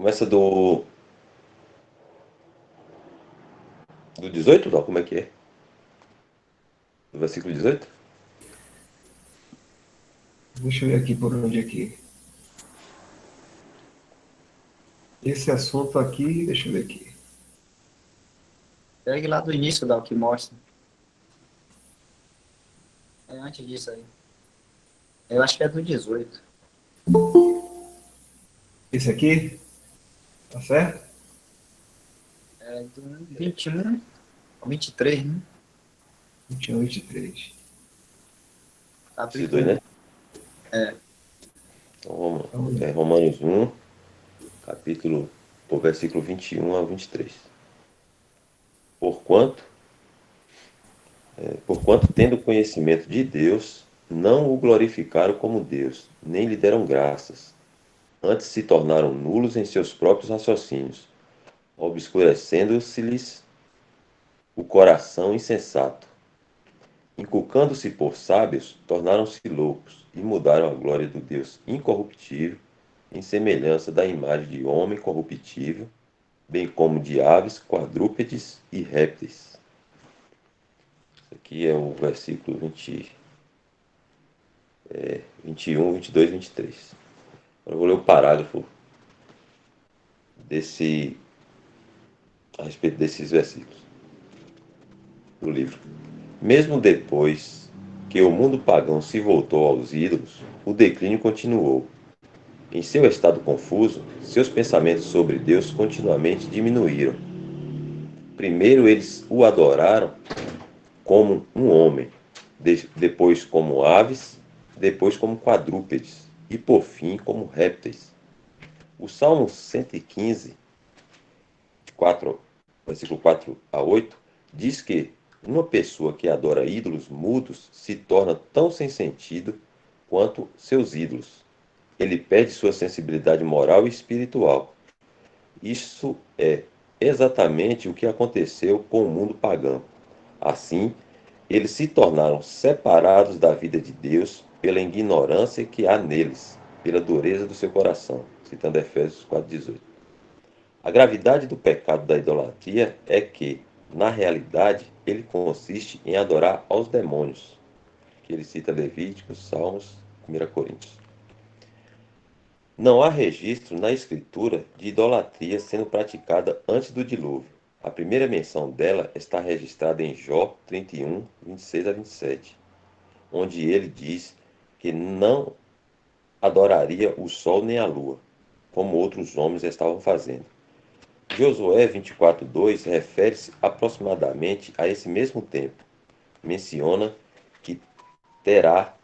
Começa do 18, não? Como é que é? Do versículo 18? Deixa eu ver aqui por onde aqui. Esse assunto aqui, deixa eu ver aqui. Pegue lá do início, da que mostra. É antes disso aí. Eu acho que é do 18. Esse aqui, tá certo? É do 21 ao 23, né? 21, 23. Esses dois, Capítulo. né? É. Então, Vamos lá. Romanos 1, capítulo, por versículo 21 ao 23. Porquanto, porquanto, tendo conhecimento de Deus, não o glorificaram como Deus, nem lhe deram graças. Antes se tornaram nulos em seus próprios raciocínios, obscurecendo-se-lhes o coração insensato. Inculcando-se por sábios, tornaram-se loucos e mudaram a glória do Deus incorruptível em semelhança da imagem de homem corruptível, bem como de aves, quadrúpedes e répteis. Isso aqui é o versículo 21, 22 e 23. Agora eu vou ler o parágrafo desse, a respeito desses versículos do livro. Mesmo depois que o mundo pagão se voltou aos ídolos, o declínio continuou. Em seu estado confuso, seus pensamentos sobre Deus continuamente diminuíram. Primeiro eles o adoraram como um homem, depois como aves, depois como quadrúpedes e por fim como répteis. O Salmo 115, 4, versículo 4 a 8, diz que uma pessoa que adora ídolos mudos se torna tão sem sentido quanto seus ídolos. Ele perde sua sensibilidade moral e espiritual. Isso é exatamente o que aconteceu com o mundo pagão. Assim, eles se tornaram separados da vida de Deus pela ignorância que há neles, pela dureza do seu coração, citando Efésios 4,18. A gravidade do pecado da idolatria é que, na realidade, ele consiste em adorar aos demônios, que ele cita Levíticos, Salmos, 1 Coríntios. Não há registro na Escritura de idolatria sendo praticada antes do dilúvio. A primeira menção dela está registrada em Jó 31, 26 a 27, onde ele diz que não adoraria o sol nem a lua, como outros homens estavam fazendo. Josué 24:2 refere-se aproximadamente a esse mesmo tempo. Menciona que Terá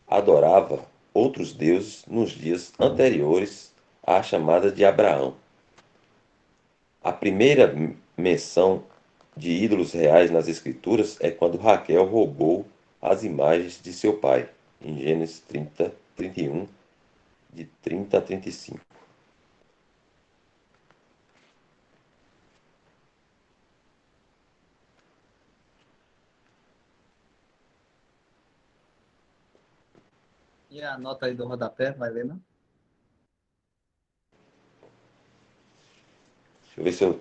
adorava outros deuses nos dias anteriores à chamada de Abraão. A primeira menção de ídolos reais nas Escrituras é quando Raquel roubou as imagens de seu pai, em Gênesis 30, 31, de 30 a 35. E a nota aí do rodapé, vai ler, não? Deixa eu ver se eu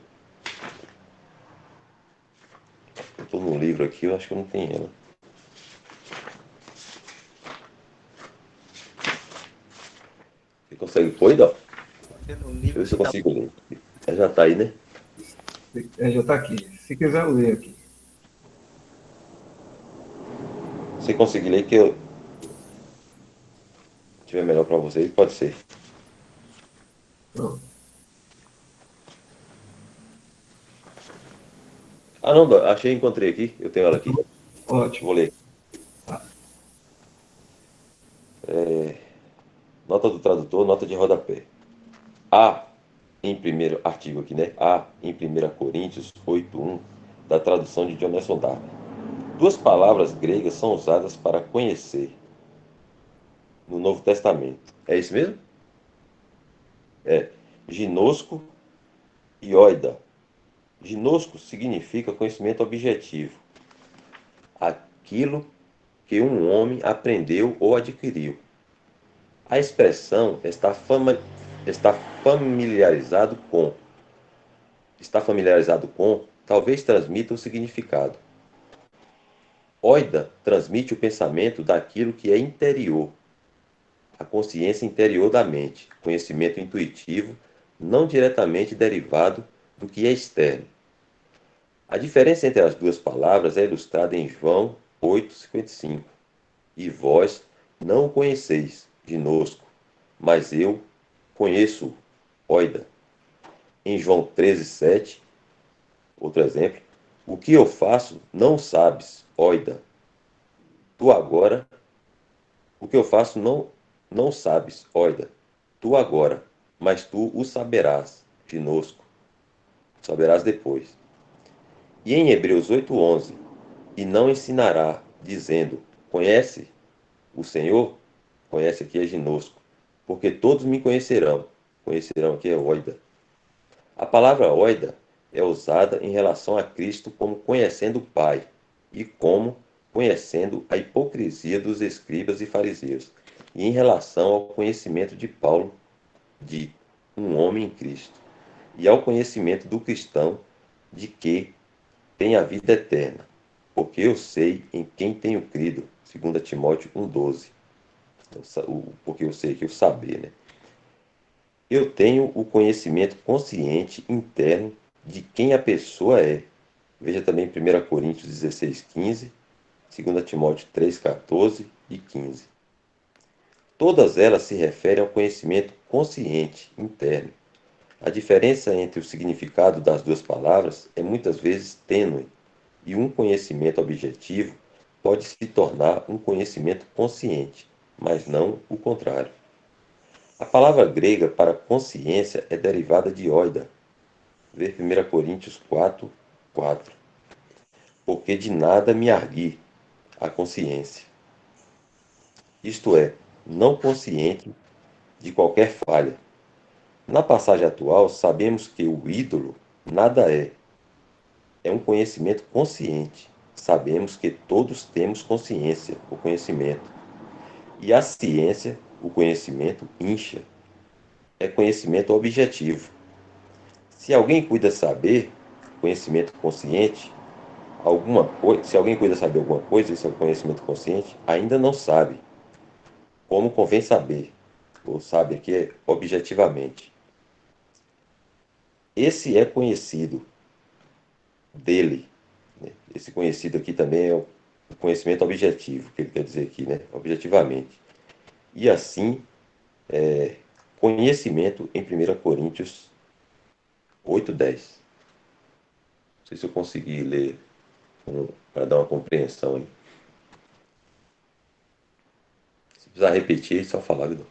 estou no livro aqui, eu acho que eu não tenho ela. Você consegue pôr, Dó? Pelo Deixa eu livro ver se que eu tá. consigo ler. Ela já está aí, né? Já está aqui. Se quiser eu ler aqui. Se conseguir ler, que eu tiver melhor para vocês, pode ser. Pronto. Ah, não, Dó, achei, encontrei aqui. Eu tenho ela aqui. Ótimo. Vou ler. Tá. Nota do tradutor, nota de rodapé. Há, em primeiro artigo aqui, né? Há, em 1 Coríntios 8:1, da tradução de Jonathan Darby. Duas palavras gregas são usadas para conhecer no Novo Testamento. É isso mesmo? É. Ginosco e oida. Ginosco significa conhecimento objetivo. Aquilo que um homem aprendeu ou adquiriu. A expressão está Está familiarizado com. Está familiarizado com, talvez transmita o significado. Oida transmite o pensamento daquilo que é interior, a consciência interior da mente, conhecimento intuitivo, não diretamente derivado do que é externo. A diferença entre as duas palavras é ilustrada em João 8,55. E vós não o conheceis, ginosco, mas eu conheço, oida. Em João 13,7, outro exemplo, o que eu faço não sabes, oida. Tu agora, o que eu faço não sabes, oida. Tu agora, mas tu o saberás, ginosco, saberás depois. E em Hebreus 8,11, e não ensinará, dizendo, conhece o Senhor, conhece aqui é ginosco, porque todos me conhecerão. Conhecerão aqui é oida. A palavra oida é usada em relação a Cristo como conhecendo o Pai e como conhecendo a hipocrisia dos escribas e fariseus, e em relação ao conhecimento de Paulo de um homem em Cristo, e ao conhecimento do cristão de que tem a vida eterna, porque eu sei em quem tenho crido. 2 Timóteo 1,12. Porque eu sei que o saber, né? Eu tenho o conhecimento consciente interno de quem a pessoa é. Veja também 1 Coríntios 16,15, 2 Timóteo 3,14 e 15. Todas elas se referem ao conhecimento consciente interno. A diferença entre o significado das duas palavras é muitas vezes tênue, e um conhecimento objetivo pode se tornar um conhecimento consciente, mas não o contrário. A palavra grega para consciência é derivada de oida. Vê 1 Coríntios 4:4. Porque de nada me argui a consciência. Isto é, não consciente de qualquer falha. Na passagem atual, sabemos que o ídolo nada é. É um conhecimento consciente. Sabemos que todos temos consciência, o conhecimento. E a ciência, o conhecimento, incha. É conhecimento objetivo. Se alguém cuida saber, conhecimento consciente, alguma coisa, se alguém cuida saber alguma coisa, esse é o conhecimento consciente, ainda não sabe, como convém saber, ou sabe aqui é objetivamente. Esse é conhecido dele, né? Esse conhecido aqui também é o conhecimento objetivo, que ele quer dizer aqui, né? Objetivamente. E assim, conhecimento em 1 Coríntios 8:10. Não sei se eu consegui ler para dar uma compreensão, hein? Se precisar repetir, é só falar, Guido.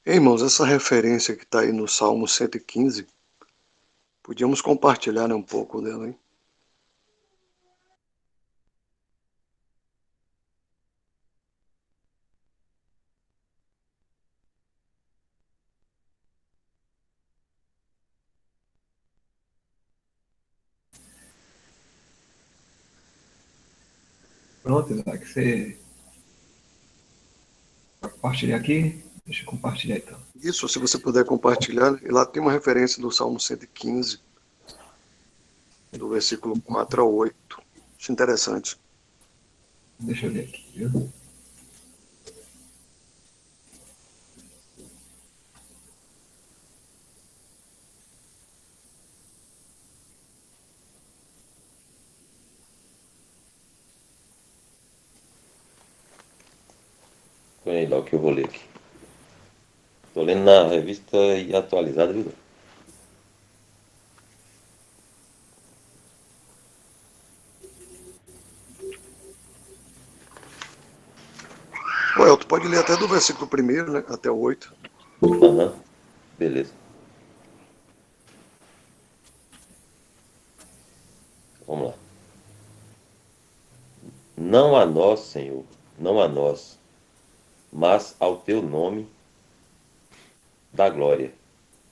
Irmãos, essa referência que está aí no Salmo 115, podíamos compartilhar, né, um pouco dela, hein? Pronto, Isaac, você compartilha aqui? Deixa eu compartilhar então. Isso, se você puder compartilhar, e lá tem uma referência do Salmo 115, do versículo 4 a 8. Isso é interessante. Deixa eu ver aqui, viu? Põe aí logo que eu vou ler aqui. Tô lendo na revista e atualizada, viu? Ô, tu pode ler até do versículo 1, né, até o 8. Aham, beleza. Vamos lá. Não a nós, Senhor, não a nós, mas ao teu nome dá glória,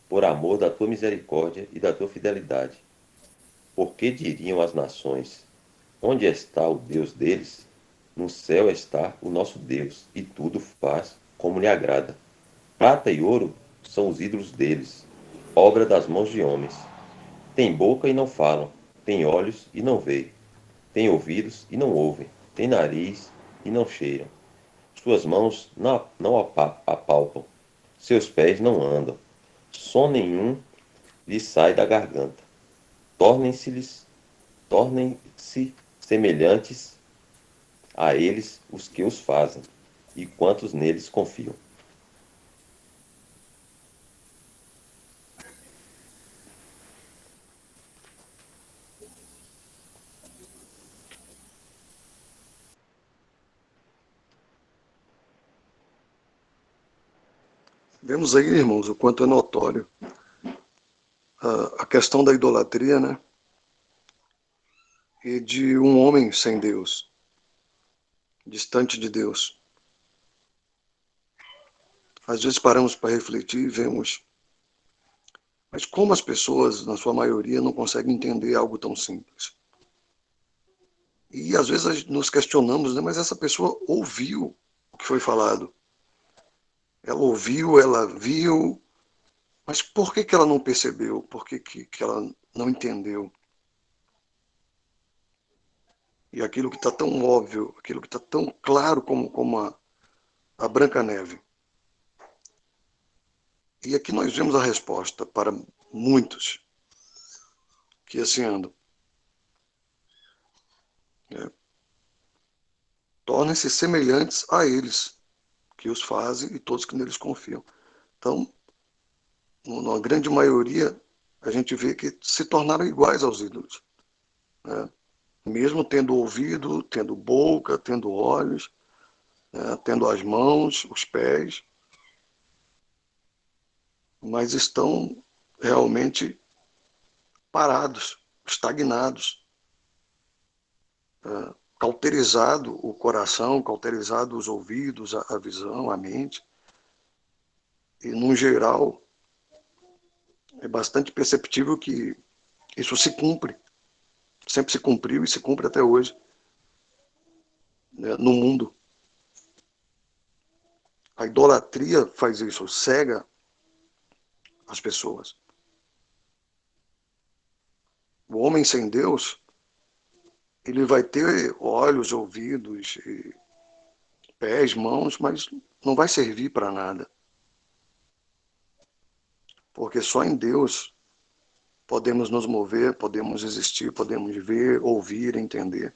por amor da tua misericórdia e da tua fidelidade. Porque diriam as nações: onde está o Deus deles? No céu está o nosso Deus, e tudo faz como lhe agrada. Prata e ouro são os ídolos deles, obra das mãos de homens. Tem boca e não falam, tem olhos e não veem, tem ouvidos e não ouvem, tem nariz e não cheiram. Suas mãos não apalpam, seus pés não andam, som nenhum lhes sai da garganta. Tornem-se tornem-se semelhantes a eles os que os fazem, e quantos neles confiam. Vemos aí, irmãos, o quanto é notório a questão da idolatria, né? E de um homem sem Deus, distante de Deus. Às vezes paramos para refletir e vemos, mas como as pessoas, na sua maioria, não conseguem entender algo tão simples? E às vezes nos questionamos, né? Mas essa pessoa ouviu o que foi falado. Ela ouviu, ela viu, mas por que ela não percebeu? Por que ela não entendeu? E aquilo que está tão óbvio, aquilo que está tão claro como a Branca Neve. E aqui nós vemos a resposta para muitos que assim andam. Né? Tornem-se semelhantes a eles, que os fazem e todos que neles confiam. Então, na grande maioria, a gente vê que se tornaram iguais aos ídolos. Né? Mesmo tendo ouvido, tendo boca, tendo olhos, né? Tendo as mãos, os pés, mas estão realmente parados, estagnados, cauterizado o coração, cauterizado os ouvidos, a visão, a mente. E, no geral, é bastante perceptível que isso se cumpre, sempre se cumpriu e se cumpre até hoje, né, no mundo. A idolatria faz isso, cega as pessoas. O homem sem Deus, ele vai ter olhos, ouvidos, pés, mãos, mas não vai servir para nada. Porque só em Deus podemos nos mover, podemos existir, podemos ver, ouvir, entender.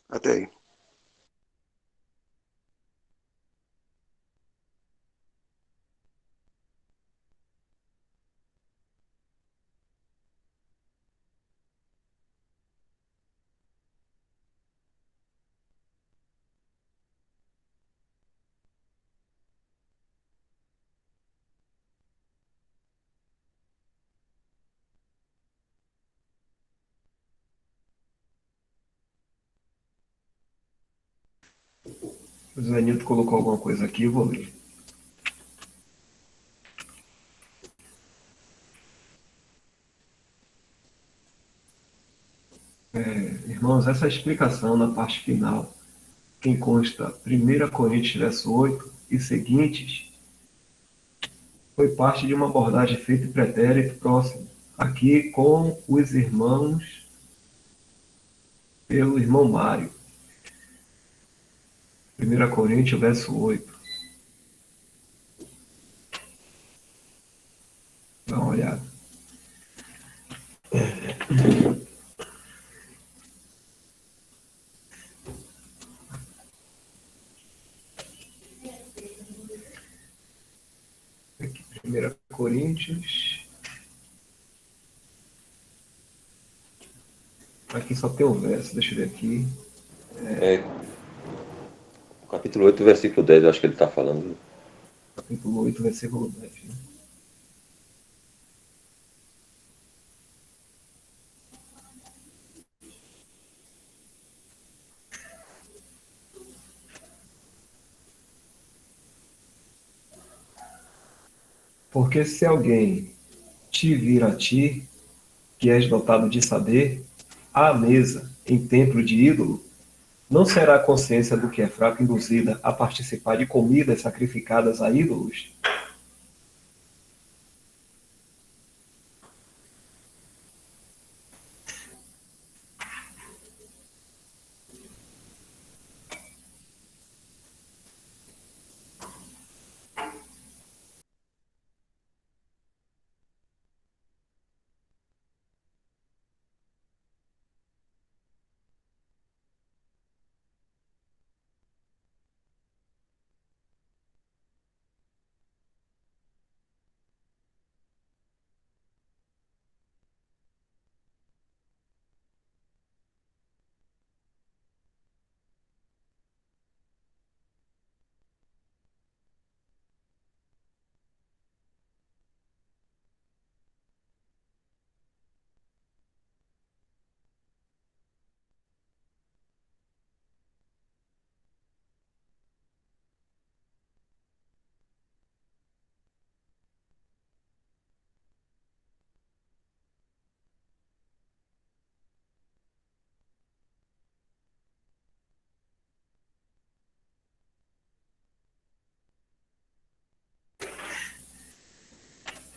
Até aí. O Zé Nilton colocou alguma coisa aqui, eu vou ler. Irmãos, essa explicação na parte final, que consta 1 Coríntios verso 8 e seguintes, foi parte de uma abordagem feita em pretérito próximo, aqui com os irmãos, pelo irmão Mário. 1 Coríntios verso 8. Dá uma olhada. Aqui, 1 Coríntios. Aqui só tem um verso, deixa eu ver aqui. É, capítulo 8, versículo 10, eu acho que ele está falando. Capítulo 8, versículo 10. Né? Porque se alguém te vir a ti, que és dotado de saber, à mesa, em templo de ídolo, não será a consciência do que é fraco induzida a participar de comidas sacrificadas a ídolos?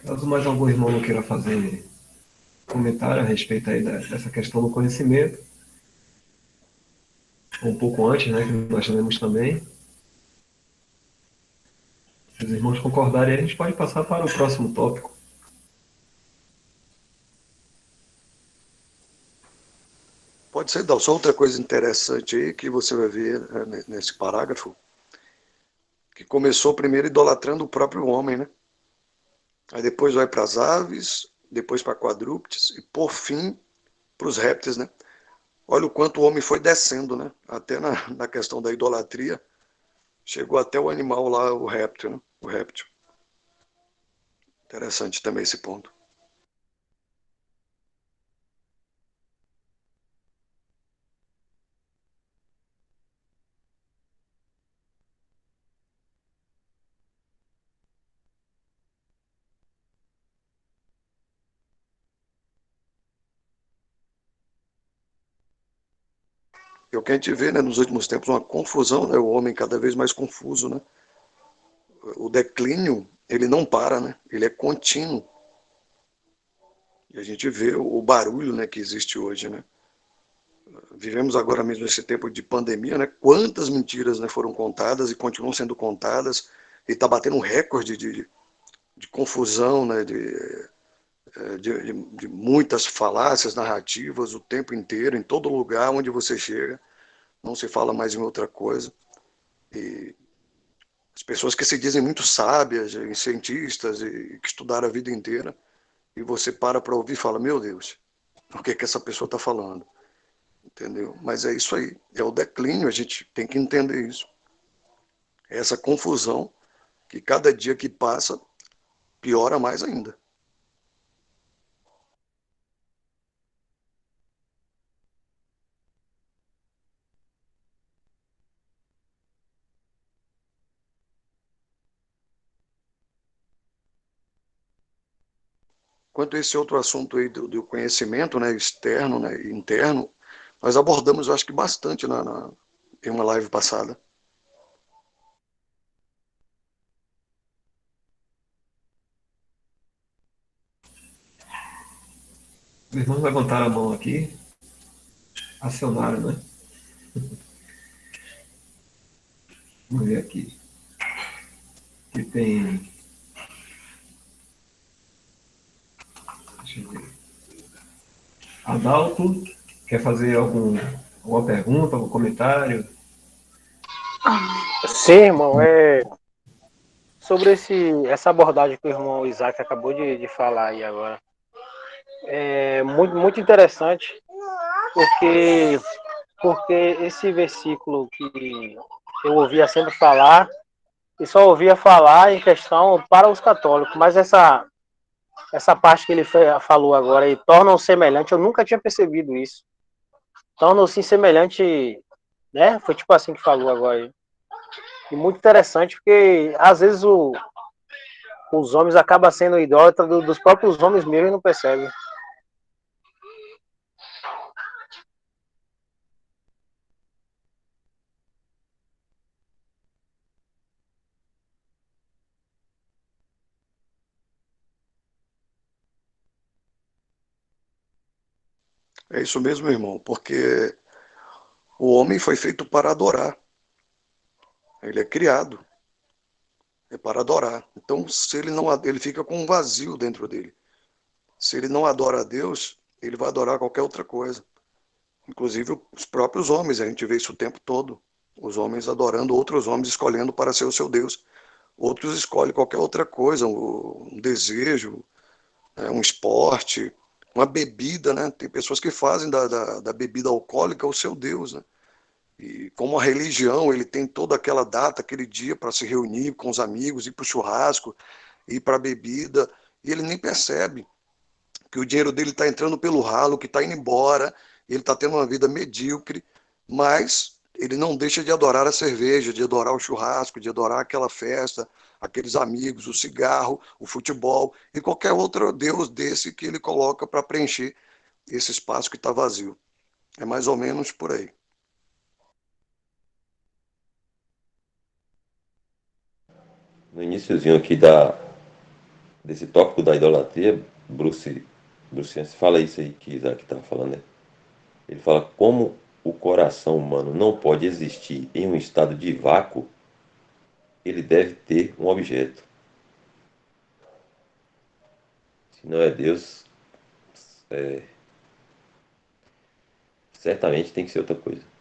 Caso mais algum irmão não queira fazer comentário a respeito aí dessa questão do conhecimento, um pouco antes, né, que nós lemos também, se os irmãos concordarem, a gente pode passar para o próximo tópico. Pode ser, Dal, só outra coisa interessante aí que você vai ver nesse parágrafo, que começou primeiro idolatrando o próprio homem, né? Aí depois vai para as aves, depois para quadrúpedes e por fim para os répteis, né? Olha o quanto o homem foi descendo, né? Até na questão da idolatria, chegou até o animal lá, o réptil, né? O réptil. Interessante também esse ponto. E o que a gente vê, né, nos últimos tempos, uma confusão, né? O homem cada vez mais confuso, né? O declínio, ele não para, né? Ele é contínuo. E a gente vê o barulho, né, que existe hoje, né? Vivemos agora mesmo esse tempo de pandemia, né? Quantas mentiras, né, foram contadas e continuam sendo contadas e está batendo um recorde de confusão, né? De muitas falácias narrativas o tempo inteiro, em todo lugar onde você chega, não se fala mais em outra coisa. E as pessoas que se dizem muito sábias, cientistas e que estudaram a vida inteira, e você para ouvir e fala, meu Deus, o que essa pessoa está falando? Entendeu? Mas é isso aí, é o declínio, a gente tem que entender isso. É essa confusão que cada dia que passa piora mais ainda. Quanto a esse outro assunto aí do conhecimento, né, externo, né, e interno, nós abordamos, eu acho que bastante em uma live passada. Os irmãos levantaram a mão aqui, acionaram, né? Vamos ver aqui. Que tem. Deixa eu ver. Adalto, quer fazer alguma pergunta, algum comentário? Sim, irmão, sobre essa abordagem que o irmão Isaac acabou de falar aí agora. É muito, muito interessante, porque, porque esse versículo que eu ouvia sempre falar, e só ouvia falar em questão para os católicos, mas essa parte que ele falou agora, e tornam semelhante, eu nunca tinha percebido isso. Tornam-se semelhante, né? Foi tipo assim que falou agora. E muito interessante, porque às vezes os homens acabam sendo idólatras dos próprios homens mesmo e não percebem. É isso mesmo, irmão, porque o homem foi feito para adorar. Ele é criado, é para adorar. Então, se ele não, ele fica com um vazio dentro dele. Se ele não adora a Deus, ele vai adorar qualquer outra coisa. Inclusive os próprios homens, a gente vê isso o tempo todo. Os homens adorando outros homens, escolhendo para ser o seu Deus. Outros escolhem qualquer outra coisa, um desejo, né, um esporte, uma bebida, né? Tem pessoas que fazem da bebida alcoólica o seu Deus, né? E como a religião, ele tem toda aquela data, aquele dia para se reunir com os amigos, ir para o churrasco, ir para a bebida, e ele nem percebe que o dinheiro dele está entrando pelo ralo, que está indo embora, ele está tendo uma vida medíocre, mas ele não deixa de adorar a cerveja, de adorar o churrasco, de adorar aquela festa, aqueles amigos, o cigarro, o futebol e qualquer outro Deus desse que ele coloca para preencher esse espaço que está vazio. É mais ou menos por aí. No iníciozinho aqui desse tópico da idolatria, Bruce Yancey fala isso aí que Isaac estava falando, né? Ele fala como o coração humano não pode existir em um estado de vácuo, ele deve ter um objeto. Se não é Deus, é, certamente tem que ser outra coisa.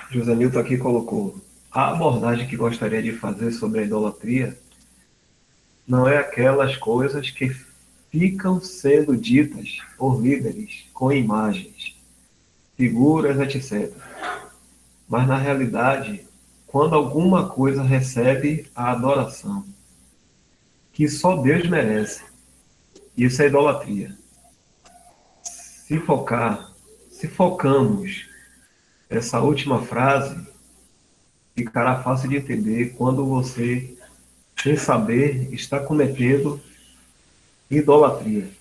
José Nilton aqui colocou: a abordagem que gostaria de fazer sobre a idolatria não é aquelas coisas que ficam sendo ditas por líderes com imagens, figuras, etc. Mas na realidade, quando alguma coisa recebe a adoração que só Deus merece, isso é idolatria. Se focar, se focamos essa última frase, ficará fácil de entender quando você, sem saber, está cometendo idolatria.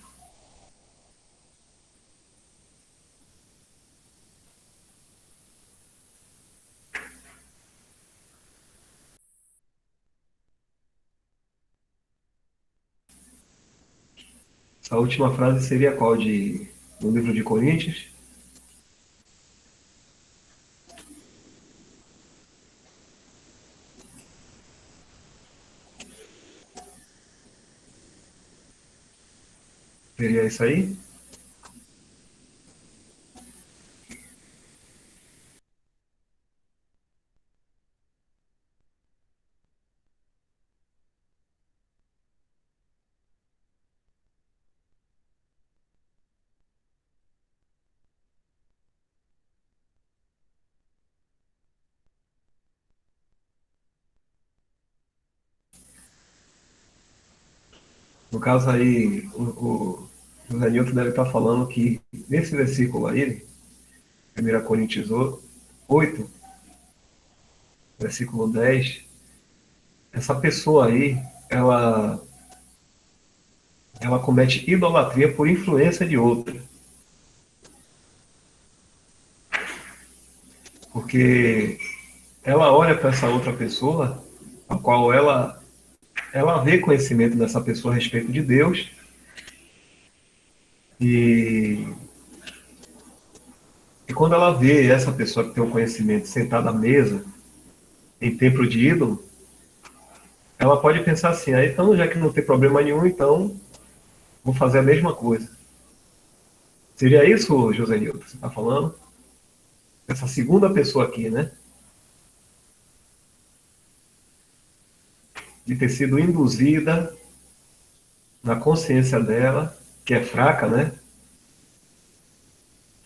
Essa última frase seria qual no livro de Coríntios? Seria isso aí? No caso aí, o José Nilton deve estar falando que nesse versículo aí, 1 Coríntios 8, versículo 10, essa pessoa aí, ela comete idolatria por influência de outra. Porque ela olha para essa outra pessoa, a qual ela vê conhecimento dessa pessoa a respeito de Deus, e, e quando ela vê essa pessoa que tem o conhecimento sentada à mesa, em templo de ídolo, ela pode pensar assim, ah, então já que não tem problema nenhum, então vou fazer a mesma coisa. Seria isso, José Nilton, que você está falando? Essa segunda pessoa aqui, né? De ter sido induzida na consciência dela, que é fraca, né?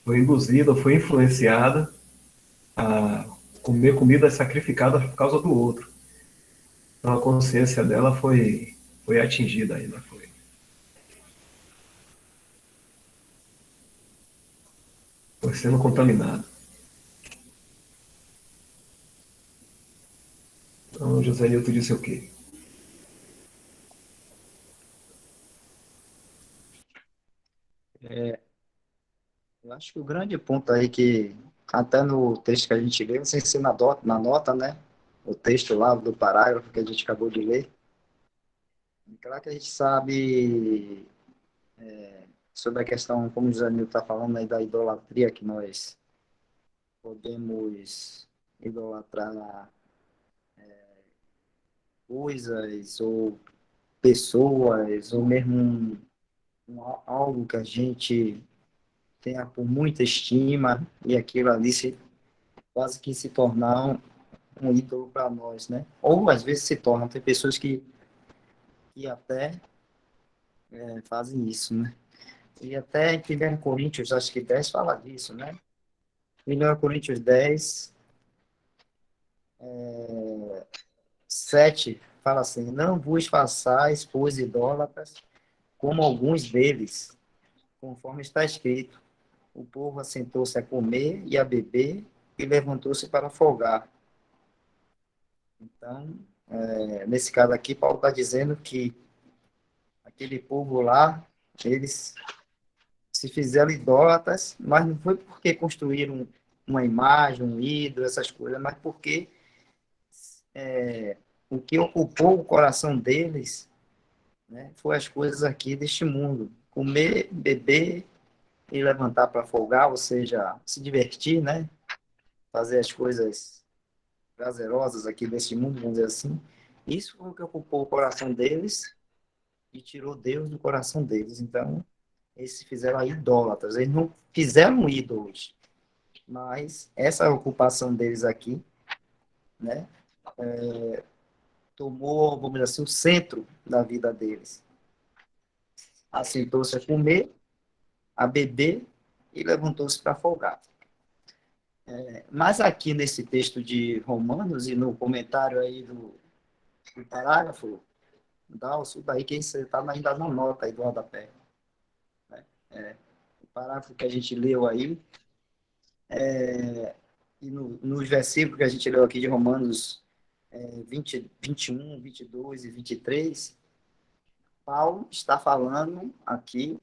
Foi induzida, foi influenciada a comer comidas sacrificadas por causa do outro. Então a consciência dela foi atingida aí, né? Foi sendo contaminada. Então José Nilton disse o quê? Eu acho que o grande ponto aí que, até no texto que a gente leu, sem ser na nota, né? O texto lá do parágrafo que a gente acabou de ler, é claro que a gente sabe sobre a questão, como o Janil está falando aí, da idolatria, que nós podemos idolatrar coisas ou pessoas, ou mesmo algo que a gente tenha por muita estima, e aquilo ali quase que se tornar um ídolo para nós, né? Ou às vezes se torna, tem pessoas que até fazem isso, né? E até em 1 Coríntios, acho que 10 fala disso, né? 1 Coríntios 10, 7 fala assim: não vos façais, pois, idólatras, como alguns deles, conforme está escrito. O povo assentou-se a comer e a beber e levantou-se para folgar. Então, nesse caso aqui, Paulo está dizendo que aquele povo lá, eles se fizeram idólatras, mas não foi porque construíram uma imagem, um ídolo, essas coisas, mas porque o que ocupou o coração deles, né, foi as coisas aqui deste mundo. Comer, beber e levantar para folgar, ou seja, se divertir, né? Fazer as coisas prazerosas aqui deste mundo, vamos dizer assim. Isso foi o que ocupou o coração deles e tirou Deus do coração deles. Então, eles se fizeram idólatras. Eles não fizeram ídolos, mas essa ocupação deles aqui, né, tomou, vamos dizer assim, o centro da vida deles. Assentou-se a comer, a beber e levantou-se para folgar. Mas aqui nesse texto de Romanos e no comentário aí do parágrafo, Dalso, daí que você está ainda na nota aí do rodapé. Né? O parágrafo que a gente leu aí, e nos versículos que a gente leu aqui de Romanos 20, 21, 22 e 23, Paulo está falando aqui,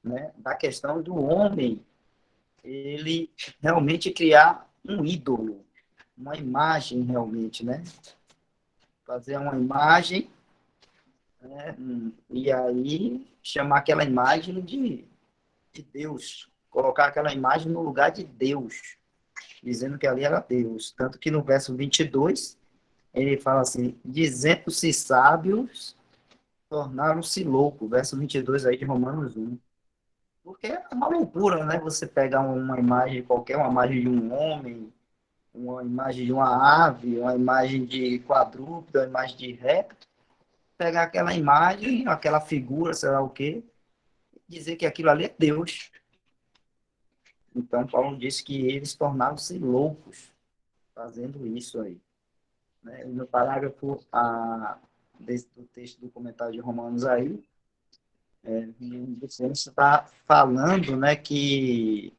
né, da questão do homem, ele realmente criar um ídolo, uma imagem realmente, né? Fazer uma imagem, né, e aí chamar aquela imagem de Deus, colocar aquela imagem no lugar de Deus, dizendo que ali era Deus. Tanto que no verso 22, ele fala assim, dizendo-se sábios, tornaram-se loucos. Verso 22 aí de Romanos 1. Porque é uma loucura, né? Você pegar uma imagem qualquer, uma imagem de um homem, uma imagem de uma ave, uma imagem de quadrúpede, uma imagem de réptil, pegar aquela imagem, aquela figura, sei lá o quê, dizer que aquilo ali é Deus. Então, Paulo disse que eles tornaram-se loucos fazendo isso aí. Né? E no parágrafo do texto do comentário de Romanos aí, Você está falando, né, que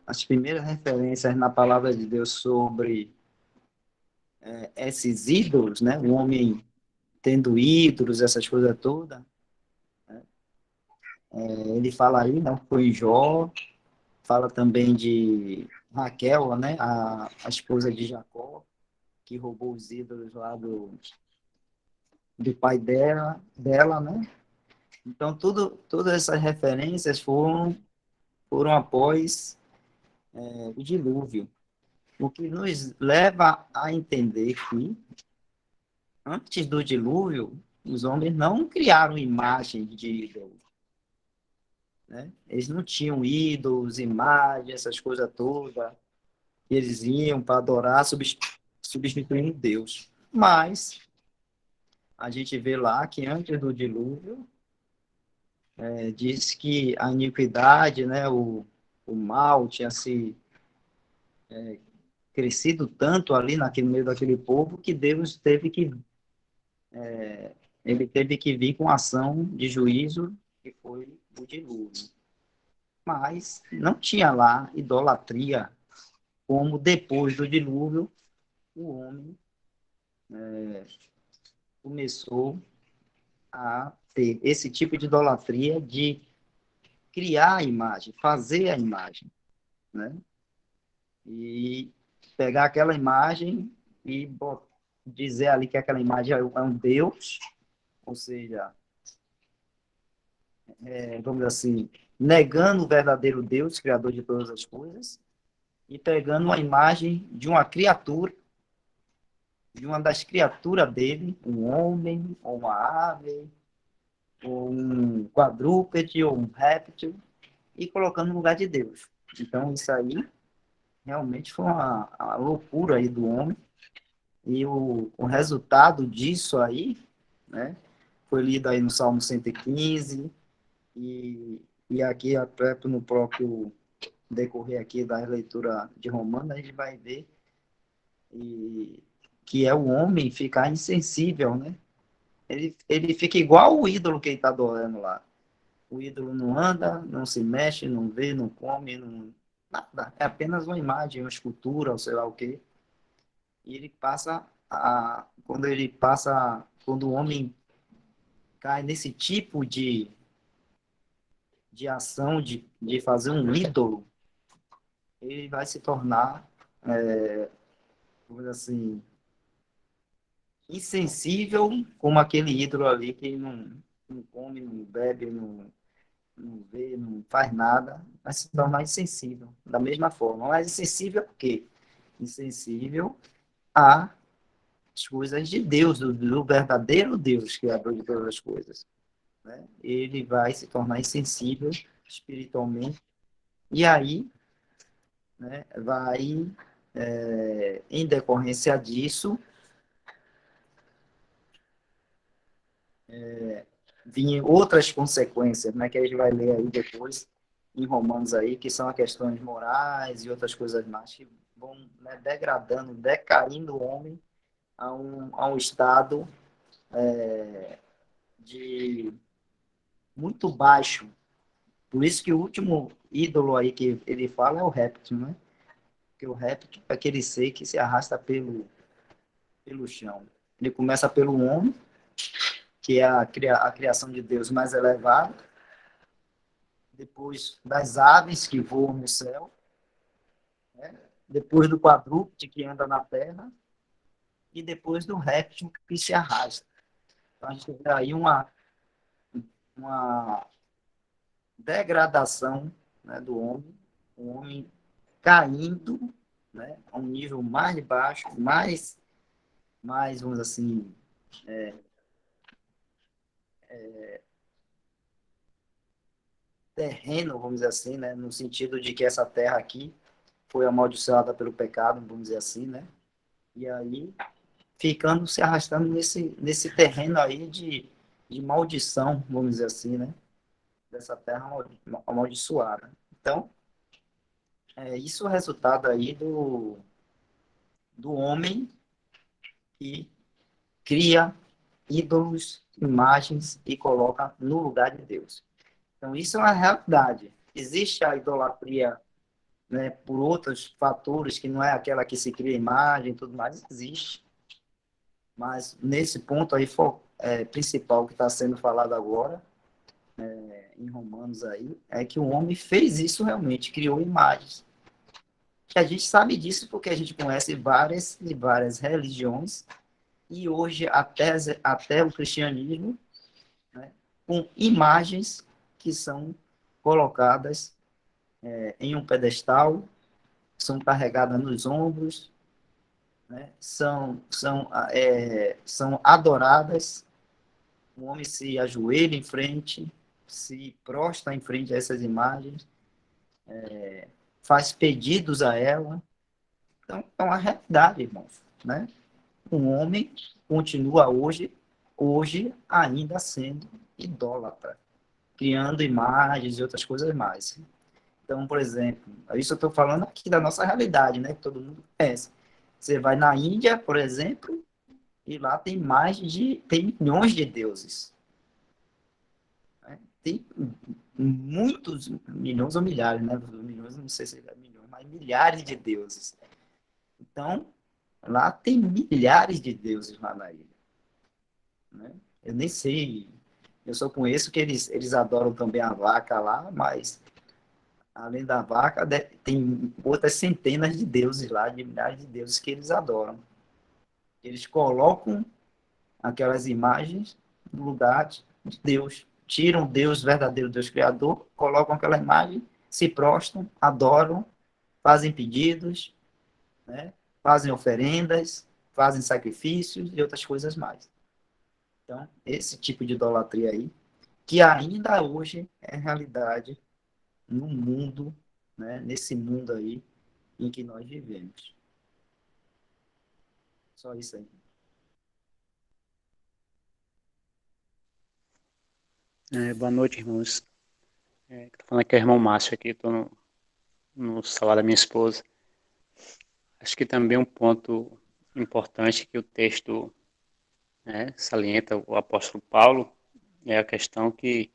as primeiras referências na palavra de Deus sobre esses ídolos, né, o homem tendo ídolos, essas coisas todas, ele fala aí, né, foi Jó, fala também de Raquel, né, a esposa de Jacó, que roubou os ídolos lá do pai dela, né? Então, todas essas referências foram após o dilúvio, o que nos leva a entender que, antes do dilúvio, os homens não criaram imagem de ídolo, né? Eles não tinham ídolos, imagens, essas coisas todas, que eles iam para adorar, substituindo Deus. Mas a gente vê lá que antes do dilúvio, diz que a iniquidade, né, o mal tinha se crescido tanto ali naquele meio daquele povo que Deus ele teve que vir com ação de juízo, que foi o dilúvio. Mas não tinha lá idolatria, como depois do dilúvio o homem começou a ter esse tipo de idolatria de criar a imagem, fazer a imagem, né? E pegar aquela imagem e dizer ali que aquela imagem é um Deus, ou seja, vamos dizer assim, negando o verdadeiro Deus, criador de todas as coisas, e pegando uma imagem de uma criatura, de uma das criaturas dele, um homem, ou uma ave, ou um quadrúpede, ou um réptil, e colocando no lugar de Deus. Então, isso aí realmente foi uma loucura aí do homem, e o resultado disso aí, né, foi lido aí no Salmo 115, e aqui até no próprio decorrer aqui da leitura de Romanos, a gente vai ver que é o homem ficar insensível, né? Ele fica igual o ídolo que ele está adorando lá. O ídolo não anda, não se mexe, não vê, não come, nada. É apenas uma imagem, uma escultura, ou sei lá o quê. E ele passa quando o homem cai nesse tipo de ação, de fazer um ídolo, ele vai se tornar, vamos dizer assim, insensível como aquele ídolo ali que não come, não bebe, não vê, não faz nada, vai se tornar insensível, da mesma forma. Mas insensível a quê? Insensível às coisas de Deus, do verdadeiro Deus, criador de todas as coisas, né? Ele vai se tornar insensível espiritualmente, e aí, né, vai, em decorrência disso, vir outras consequências, né, que a gente vai ler aí depois em Romanos aí, que são as questões morais e outras coisas mais que vão, né, degradando, decaindo o homem a um estado de muito baixo. Por isso que o último ídolo aí que ele fala é o réptil, né? Porque o réptil é aquele ser que se arrasta pelo chão. Ele começa pelo homem, que é a criação de Deus mais elevada, depois das aves que voam no céu, né? Depois do quadrúpede que anda na terra, e depois do réptil que se arrasta. Então, a gente vê aí uma degradação, né, do homem, o homem caindo, né, a um nível mais baixo, mais vamos dizer assim, terreno, vamos dizer assim, né, no sentido de que essa terra aqui foi amaldiçoada pelo pecado, vamos dizer assim, né, e aí ficando se arrastando nesse terreno aí de maldição, vamos dizer assim, né, dessa terra amaldiçoada. Então, isso é o resultado aí do homem que cria ídolos, imagens e coloca no lugar de Deus. Então, isso é uma realidade. Existe a idolatria, né, por outros fatores, que não é aquela que se cria imagem e tudo mais, existe. Mas nesse ponto aí principal que está sendo falado agora, em Romanos aí, é que o homem fez isso realmente, criou imagens. Que a gente sabe disso porque a gente conhece várias e várias religiões, e hoje até o cristianismo, né, com imagens que são colocadas em um pedestal, são carregadas nos ombros, né, são adoradas. O homem se ajoelha em frente, se prostra em frente a essas imagens, faz pedidos a ela. Então, é uma realidade, irmãos, né? Um homem continua hoje ainda sendo idólatra, criando imagens e outras coisas mais. Então, por exemplo, isso eu estou falando aqui da nossa realidade, né? Que todo mundo conhece. Você vai na Índia, por exemplo, e lá tem milhões de deuses. Né? Tem muitos milhões ou milhares, né? Milhões, não sei se é milhões, mas milhares de deuses. Então, lá tem milhares de deuses lá na ilha. Né? Eu nem sei, eu só conheço que eles adoram também a vaca lá, mas além da vaca, tem outras centenas de deuses lá, de milhares de deuses que eles adoram. Eles colocam aquelas imagens no lugar de Deus. Tiram Deus, verdadeiro Deus Criador, colocam aquela imagem, se prostram, adoram, fazem pedidos, né? Fazem oferendas, fazem sacrifícios e outras coisas mais. Então, esse tipo de idolatria aí, que ainda hoje é realidade no mundo, né? Nesse mundo aí em que nós vivemos. Só isso aí. Boa noite, irmãos. Tô falando aqui é o irmão Márcio aqui, estou no celular da minha esposa. Acho que também um ponto importante que o texto, né, salienta o apóstolo Paulo é a questão que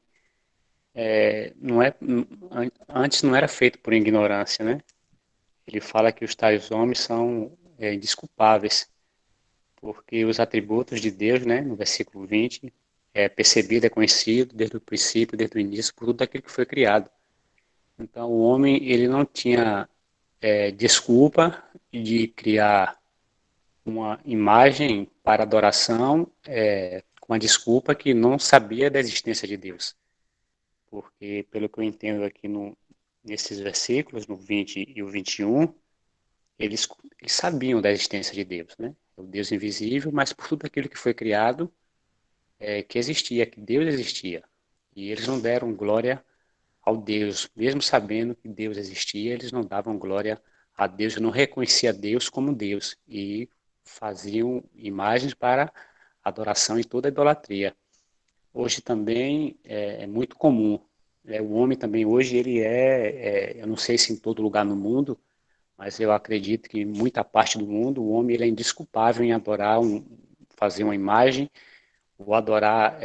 não é, antes não era feito por ignorância, né? Ele fala que os tais homens são indesculpáveis, porque os atributos de Deus, né, no versículo 20, é percebido, é conhecido desde o princípio, desde o início, por tudo aquilo que foi criado. Então, o homem ele não tinha desculpa de criar uma imagem para adoração com a desculpa que não sabia da existência de Deus. Porque, pelo que eu entendo aqui nesses versículos, no 20 e o 21, eles sabiam da existência de Deus, né? O Deus invisível, mas por tudo aquilo que foi criado, que existia, que Deus existia. E eles não deram glória ao Deus, mesmo sabendo que Deus existia, eles não davam glória a Deus, não reconheciam Deus como Deus e faziam imagens para adoração e toda idolatria. Hoje também é muito comum. O homem também hoje ele eu não sei se em todo lugar no mundo, mas eu acredito que em muita parte do mundo o homem ele é indesculpável em fazer uma imagem ou adorar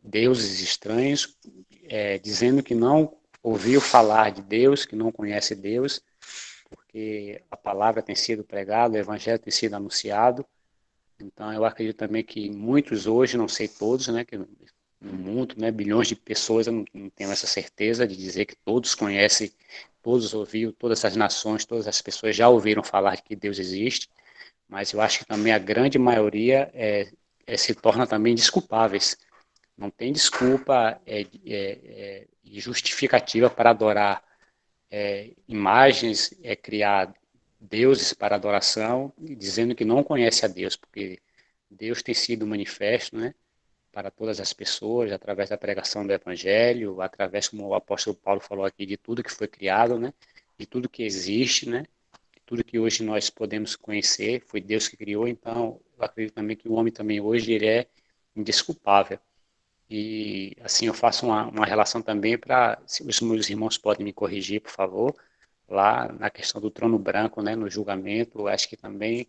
deuses estranhos, dizendo que não ouviu falar de Deus, que não conhece Deus, porque a palavra tem sido pregada, o evangelho tem sido anunciado. Então, eu acredito também que muitos hoje, não sei todos, né, que no mundo, né, bilhões de pessoas, eu não tenho essa certeza de dizer que todos conhecem, todos ouviram, todas as nações, todas as pessoas já ouviram falar de que Deus existe, mas eu acho que também a grande maioria se torna também desculpáveis. Não tem desculpa e justificativa para adorar imagens, criar deuses para adoração, dizendo que não conhece a Deus, porque Deus tem sido manifesto, né, para todas as pessoas, através da pregação do Evangelho, através, como o apóstolo Paulo falou aqui, de tudo que foi criado, né, de tudo que existe, né, de tudo que hoje nós podemos conhecer, foi Deus que criou. Então, eu acredito também que o homem também hoje ele é indesculpável. E assim eu faço uma relação também para, se os meus irmãos podem me corrigir, por favor, lá na questão do trono branco, né, no julgamento, eu acho que também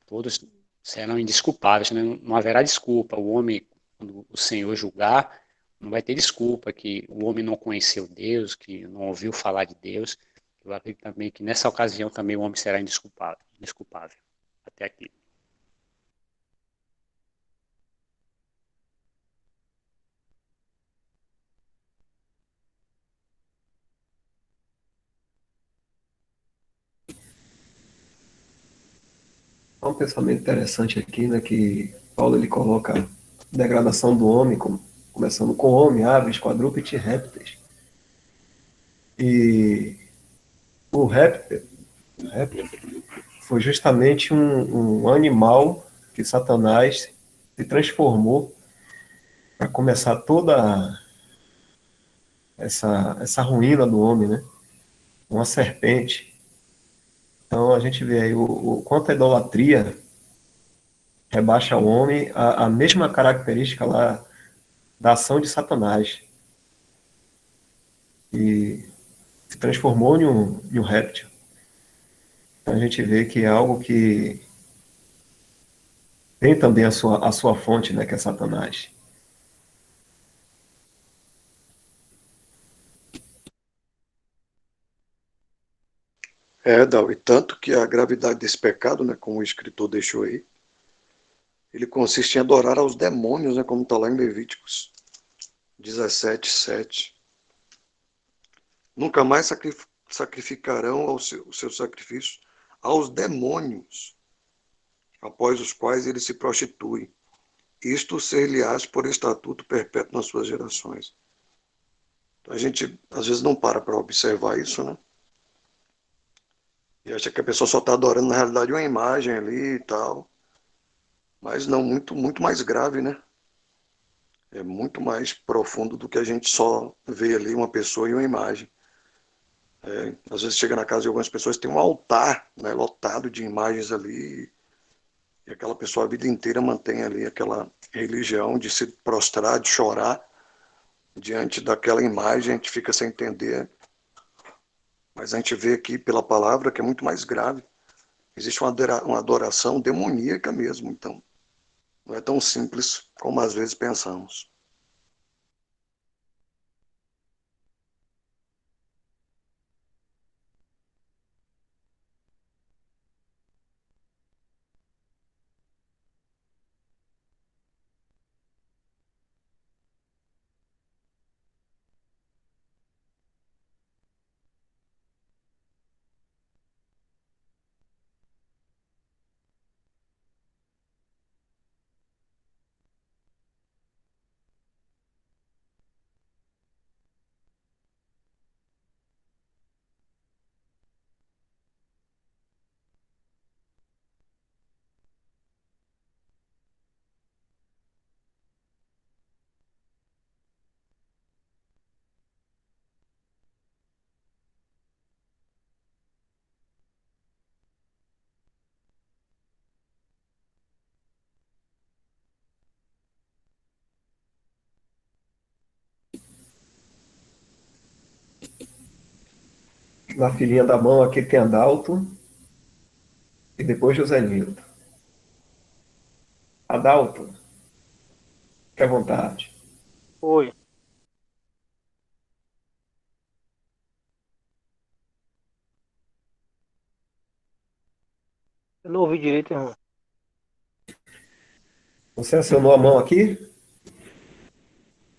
todos serão indesculpáveis, né? Não haverá desculpa. O homem, quando o Senhor julgar, não vai ter desculpa que o homem não conheceu Deus, que não ouviu falar de Deus. Eu acredito também que nessa ocasião também o homem será indesculpável. Indesculpável. Até aqui. Há um pensamento interessante aqui, né, que Paulo ele coloca a degradação do homem, começando com homem, aves, quadrúpedes e répteis. E o réptil foi justamente um animal que Satanás se transformou para começar toda essa ruína do homem, né? Uma serpente. Então a gente vê aí o quanto a idolatria rebaixa ao homem a mesma característica lá da ação de Satanás. E se transformou em um réptil. Então a gente vê que é algo que tem também a sua fonte, né, que é Satanás. Dal, e tanto que a gravidade desse pecado, né, como o escritor deixou aí, ele consiste em adorar aos demônios, né, como está lá em Levíticos 17:7. Nunca mais sacrificarão os seus sacrifícios aos demônios, após os quais eles se prostituem. Isto ser-lhe-ás por estatuto perpétuo nas suas gerações. Então, a gente, às vezes, não para observar isso, né? E acha que a pessoa só está adorando, na realidade, uma imagem ali e tal. Mas não, muito, muito mais grave, né? É muito mais profundo do que a gente só vê ali uma pessoa e uma imagem. Às vezes chega na casa de algumas pessoas, tem um altar, né, lotado de imagens ali, e aquela pessoa a vida inteira mantém ali aquela religião de se prostrar, de chorar diante daquela imagem, a gente fica sem entender. Mas a gente vê aqui pela palavra que é muito mais grave. Existe uma adoração demoníaca mesmo, então não é tão simples como às vezes pensamos. Na filinha da mão aqui tem Adalto e depois José Nilton. Adalto, fique à vontade. Oi. Eu não ouvi direito, irmão. Você acionou a mão aqui?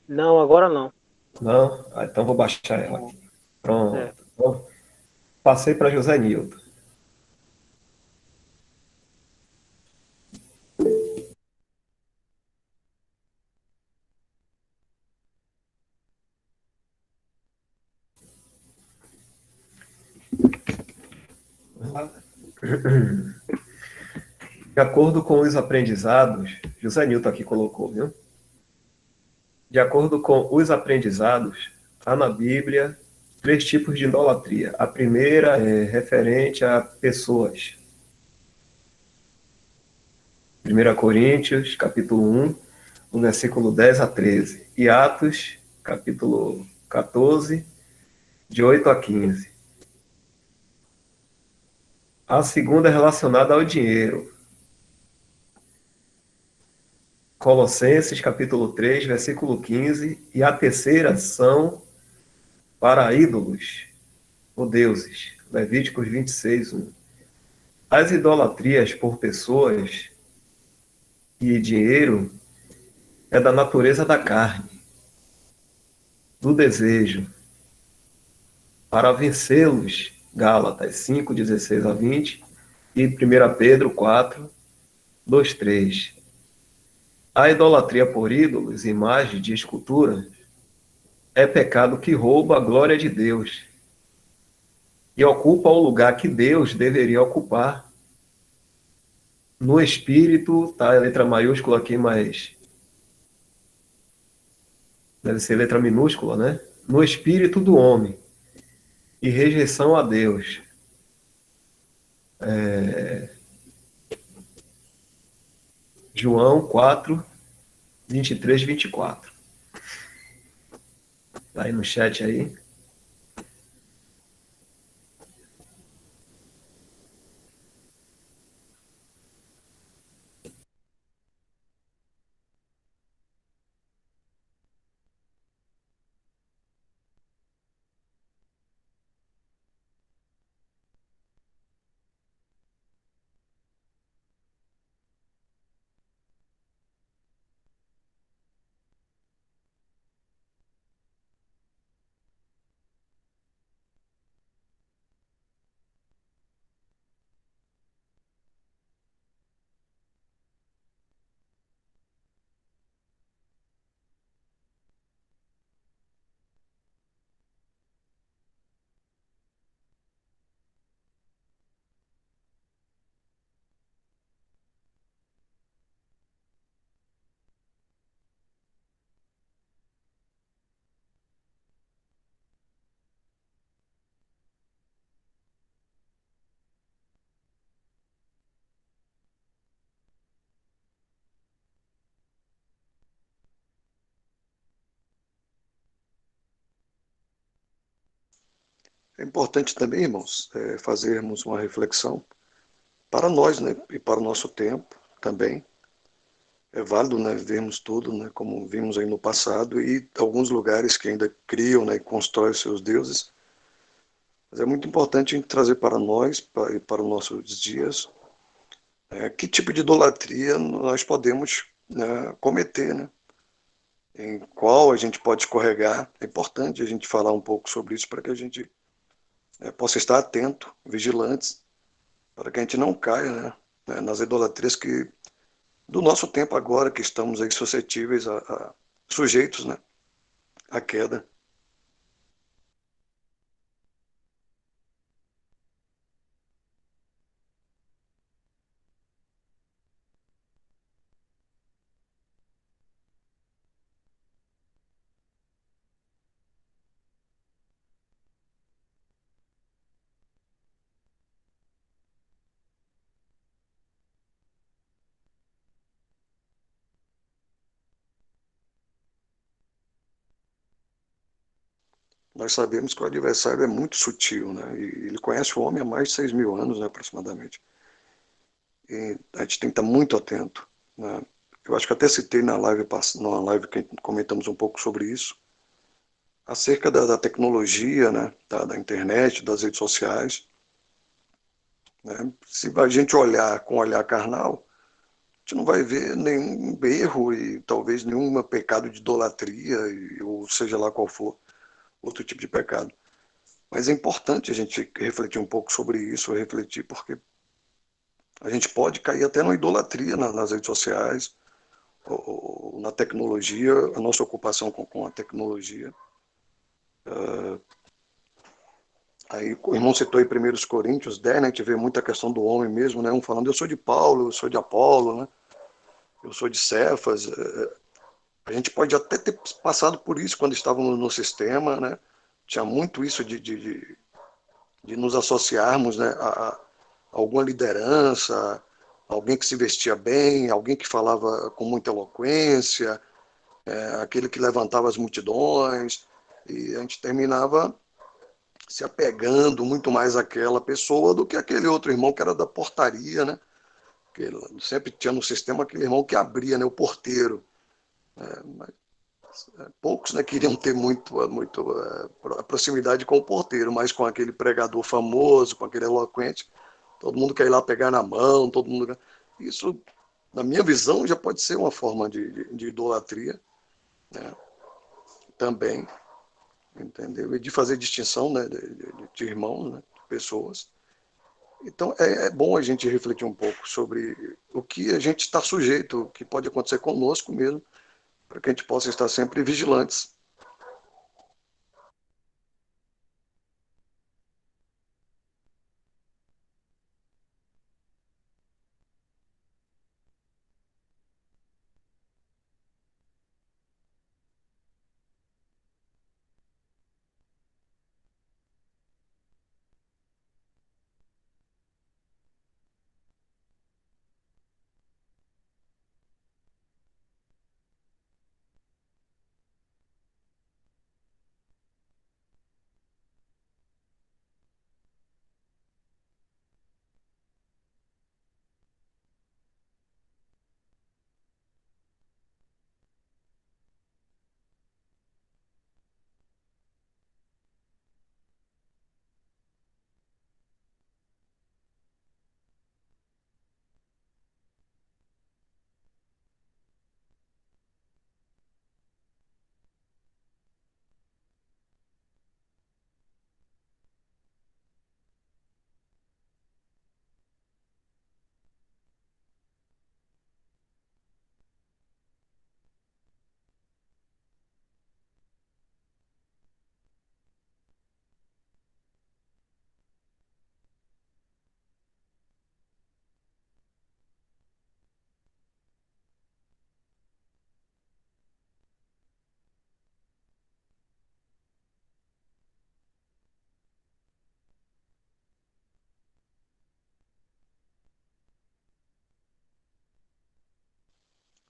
Não, agora não. Não? Ah, então vou baixar ela aqui. Pronto. É. Então, passei para José Nilton. De acordo com os aprendizados, José Nilton aqui colocou, viu? De acordo com os aprendizados, há na Bíblia 3 tipos de idolatria. A primeira é referente a pessoas. 1 Coríntios, capítulo 1, no versículo 10 a 13. E Atos, capítulo 14, de 8 a 15. A segunda é relacionada ao dinheiro. Colossenses, capítulo 3, versículo 15, e a terceira são para ídolos, ou deuses. Levíticos 26, 1. As idolatrias por pessoas e dinheiro é da natureza da carne, do desejo. Para vencê-los, Gálatas 5, 16 a 20 e 1 Pedro 4, 2, 3. A idolatria por ídolos, imagens de escultura, é pecado que rouba a glória de Deus e ocupa o lugar que Deus deveria ocupar. No espírito, tá a letra maiúscula aqui, mas deve ser letra minúscula, né? No espírito do homem e rejeição a Deus. João 4, 23, 24. Tá aí no chat aí. É importante também, irmãos, fazermos uma reflexão para nós, né, e para o nosso tempo também. É válido, né, vermos tudo, né, como vimos aí no passado, e alguns lugares que ainda criam, né, e constroem seus deuses. Mas é muito importante a gente trazer para nós e para os nossos dias que tipo de idolatria nós podemos, né, cometer, né? Em qual a gente pode escorregar. É importante a gente falar um pouco sobre isso para que a gente possa estar atento, vigilantes, para que a gente não caia, nas idolatrias que do nosso tempo agora, que estamos aí suscetíveis a sujeitos, né, à queda. Nós sabemos que o adversário é muito sutil, né? E ele conhece o homem há mais de 6.000 anos, né, aproximadamente. E a gente tem que estar muito atento, né? Eu acho que até citei numa live que comentamos um pouco sobre isso, acerca da tecnologia, né, da internet, das redes sociais. Né? Se a gente olhar com um olhar carnal, a gente não vai ver nenhum erro e talvez nenhum pecado de idolatria, ou seja lá qual for, outro tipo de pecado. Mas é importante a gente refletir um pouco sobre isso, refletir, porque a gente pode cair até na idolatria nas redes sociais, ou na tecnologia, a nossa ocupação com a tecnologia. Aí o irmão citou aí 1 Coríntios 10, né, a gente vê muita questão do homem mesmo, né, um falando, eu sou de Paulo, eu sou de Apolo, né, eu sou de Cefas. A gente pode até ter passado por isso quando estávamos no sistema, né, tinha muito isso de nos associarmos, né, a alguma liderança, alguém que se vestia bem, alguém que falava com muita eloquência, aquele que levantava as multidões, e a gente terminava se apegando muito mais àquela pessoa do que aquele outro irmão que era da portaria, né, porque sempre tinha no sistema aquele irmão que abria, né, o porteiro. Mas poucos, né, queriam ter muito proximidade com o porteiro, mas com aquele pregador famoso, com aquele eloquente, todo mundo quer ir lá pegar na mão, todo mundo. Isso, na minha visão, já pode ser uma forma de idolatria, né, também, entendeu? E de fazer distinção, né, de irmãos, né, de pessoas. Então, é bom a gente refletir um pouco sobre o que a gente está sujeito, o que pode acontecer conosco mesmo, para que a gente possa estar sempre vigilantes.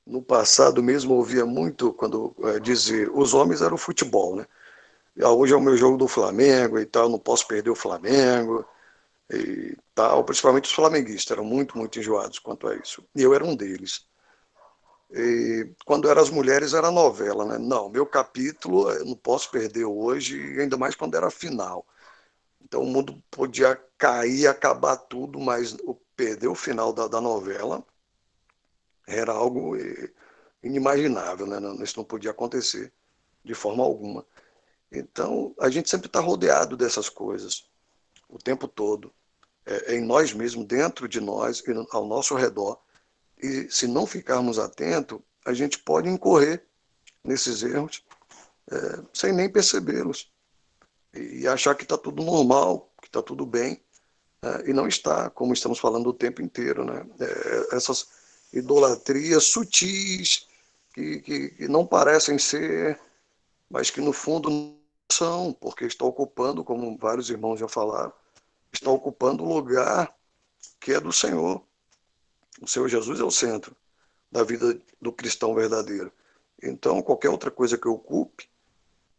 No passado mesmo eu ouvia muito quando dizer os homens eram o futebol, né? Hoje é o meu jogo do Flamengo e tal, não posso perder o Flamengo e tal. Principalmente os flamenguistas eram muito, muito enjoados quanto a isso. E eu era um deles. E quando eram as mulheres era novela, né? Não, meu capítulo eu não posso perder hoje, ainda mais quando era final. Então o mundo podia cair, acabar tudo, mas perder o final da novela era algo inimaginável, né? Isso não podia acontecer de forma alguma. Então, a gente sempre está rodeado dessas coisas o tempo todo, em nós mesmos, dentro de nós e ao nosso redor. E se não ficarmos atentos, a gente pode incorrer nesses erros sem nem percebê-los e achar que está tudo normal, que está tudo bem, e não está, como estamos falando o tempo inteiro, né? Essas idolatrias sutis que não parecem ser, mas que no fundo são, porque estão ocupando, como vários irmãos já falaram, estão ocupando o lugar que é do Senhor. O Senhor Jesus é o centro da vida do cristão verdadeiro. Então, qualquer outra coisa que ocupe,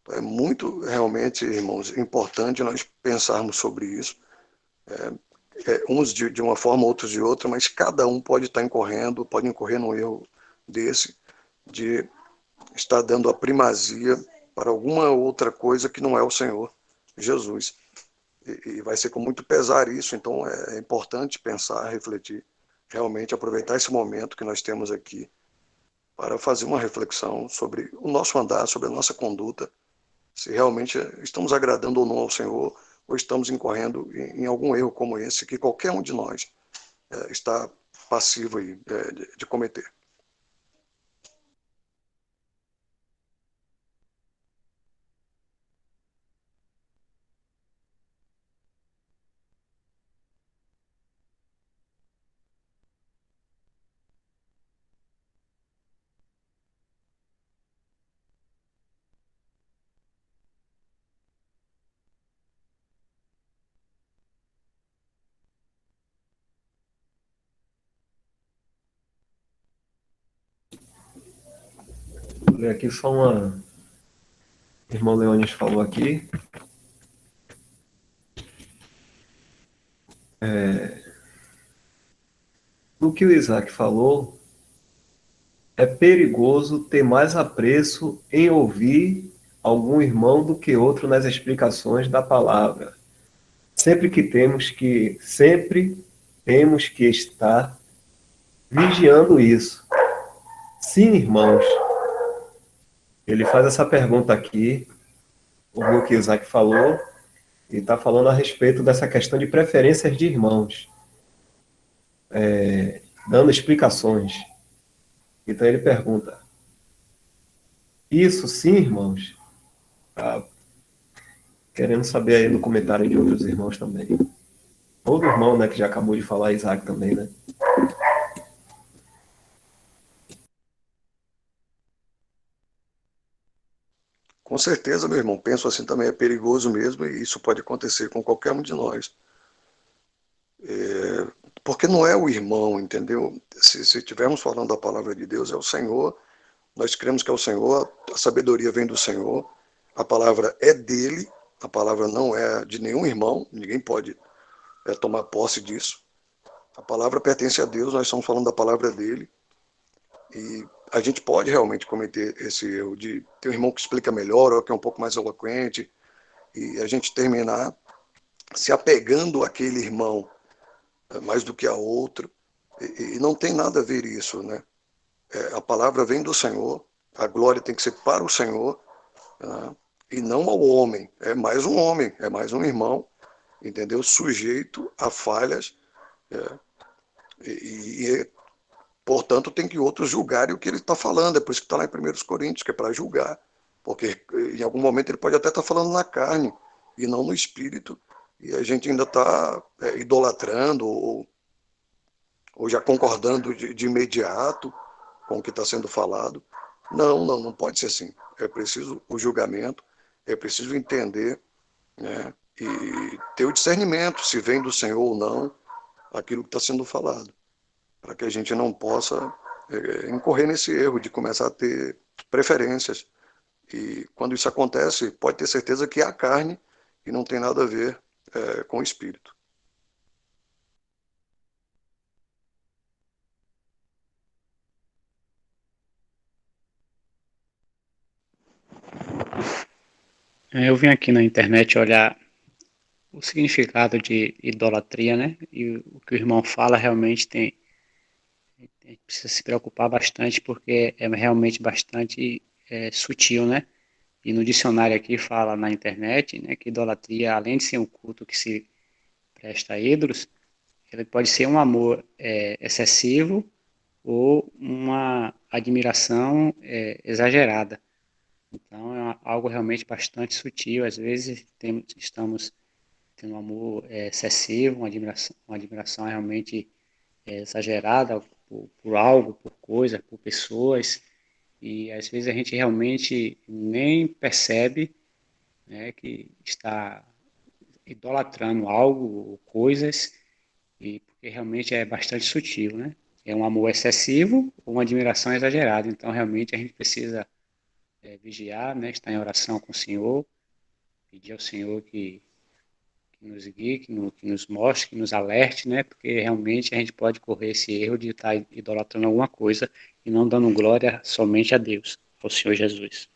é muito realmente, irmãos, importante nós pensarmos sobre isso. Uns de uma forma, outros de outra, mas cada um pode estar incorrendo, pode incorrer num erro desse, de estar dando a primazia para alguma outra coisa que não é o Senhor Jesus. E vai ser com muito pesar isso, então é importante pensar, refletir, realmente aproveitar esse momento que nós temos aqui para fazer uma reflexão sobre o nosso andar, sobre a nossa conduta, se realmente estamos agradando ou não ao Senhor, ou estamos incorrendo em algum erro como esse, que qualquer um de nós está passivo aí, de cometer. Vou ler aqui só uma. O irmão Leonis falou aqui. do que o Isaac falou, é perigoso ter mais apreço em ouvir algum irmão do que outro nas explicações da palavra. Sempre temos que estar vigiando isso. Sim, irmãos, ele faz essa pergunta aqui, o que o Isaac falou, e está falando a respeito dessa questão de preferências de irmãos, dando explicações. Então ele pergunta, isso sim, irmãos? Tá querendo saber aí no comentário de outros irmãos também. Outro irmão, né, que já acabou de falar, Isaac também, né? Com certeza, meu irmão, penso assim também, é perigoso mesmo, e isso pode acontecer com qualquer um de nós. Porque não é o irmão, entendeu? Se estivermos falando da palavra de Deus, é o Senhor, nós cremos que é o Senhor, a sabedoria vem do Senhor, a palavra é dele, a palavra não é de nenhum irmão, ninguém pode tomar posse disso. A palavra pertence a Deus, nós estamos falando da palavra dele, e a gente pode realmente cometer esse erro de ter um irmão que explica melhor, ou que é um pouco mais eloquente, e a gente terminar se apegando àquele irmão mais do que a outro, e não tem nada a ver isso, né? A palavra vem do Senhor, a glória tem que ser para o Senhor, né? E não ao homem, é mais um homem, é mais um irmão, entendeu? Sujeito a falhas, portanto tem que outros julgarem o que ele está falando, é por isso que está lá em 1 Coríntios, que é para julgar, porque em algum momento ele pode até estar falando na carne, e não no espírito, e a gente ainda está idolatrando, ou já concordando de imediato com o que está sendo falado. Não pode ser assim. É preciso o julgamento, é preciso entender, né, e ter o discernimento se vem do Senhor ou não aquilo que está sendo falado, para que a gente não possa incorrer nesse erro de começar a ter preferências. E quando isso acontece, pode ter certeza que é a carne e não tem nada a ver com o espírito. Eu vim aqui na internet olhar o significado de idolatria, né? E o que o irmão fala realmente a gente precisa se preocupar bastante porque é realmente bastante sutil, né? E no dicionário aqui fala na internet, né, que idolatria, além de ser um culto que se presta a ídolos, ele pode ser um amor excessivo ou uma admiração exagerada. Então é algo realmente bastante sutil. Às vezes estamos tendo um amor excessivo, uma admiração realmente exagerada por algo, por coisa, por pessoas, e às vezes a gente realmente nem percebe, né, que está idolatrando algo ou coisas, e porque realmente é bastante sutil, né? É um amor excessivo ou uma admiração exagerada. Então realmente a gente precisa vigiar, né, estar em oração com o Senhor, pedir ao Senhor que nos guie, que nos mostre, que nos alerte, né? Porque realmente a gente pode correr esse erro de estar idolatrando alguma coisa e não dando glória somente a Deus, ao Senhor Jesus.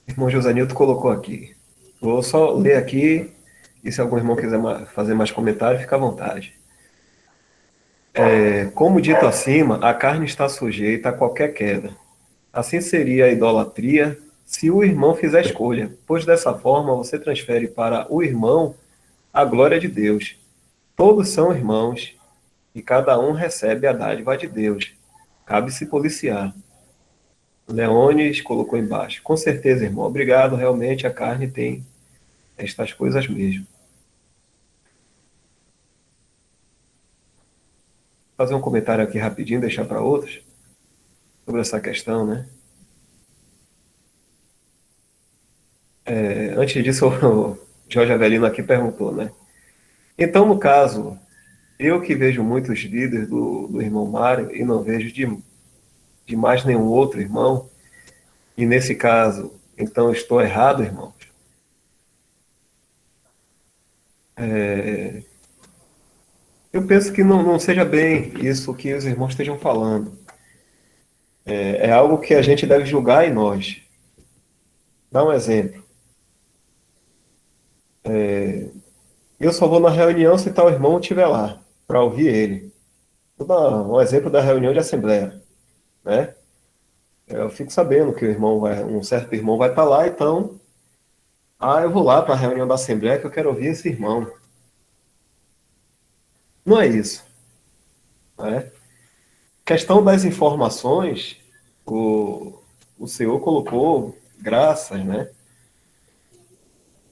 O irmão José Nilton colocou aqui. Vou só ler aqui, e se algum irmão quiser fazer mais comentário, fica à vontade. Como dito acima, a carne está sujeita a qualquer queda. Assim seria a idolatria se o irmão fizer escolha, pois dessa forma você transfere para o irmão a glória de Deus. Todos são irmãos e cada um recebe a dádiva de Deus. Cabe se policiar. Leones colocou embaixo. Com certeza, irmão. Obrigado. Realmente a carne tem estas coisas mesmo. Vou fazer um comentário aqui rapidinho, deixar para outros, sobre essa questão, né? Antes disso, o Jorge Avelino aqui perguntou, né? Então, no caso, eu que vejo muitos líderes do irmão Mário e não vejo de mais nenhum outro irmão, e nesse caso, então estou errado, irmãos? Eu penso que não seja bem isso que os irmãos estejam falando. É algo que a gente deve julgar em nós. Dá um exemplo. Eu só vou na reunião se tal irmão estiver lá, para ouvir ele. Vou dar um exemplo da reunião de assembleia, né? Eu fico sabendo que um certo irmão vai estar lá, então, eu vou lá para a reunião da assembleia que eu quero ouvir esse irmão. Não é isso, né? Questão das informações, o Senhor colocou graças, né?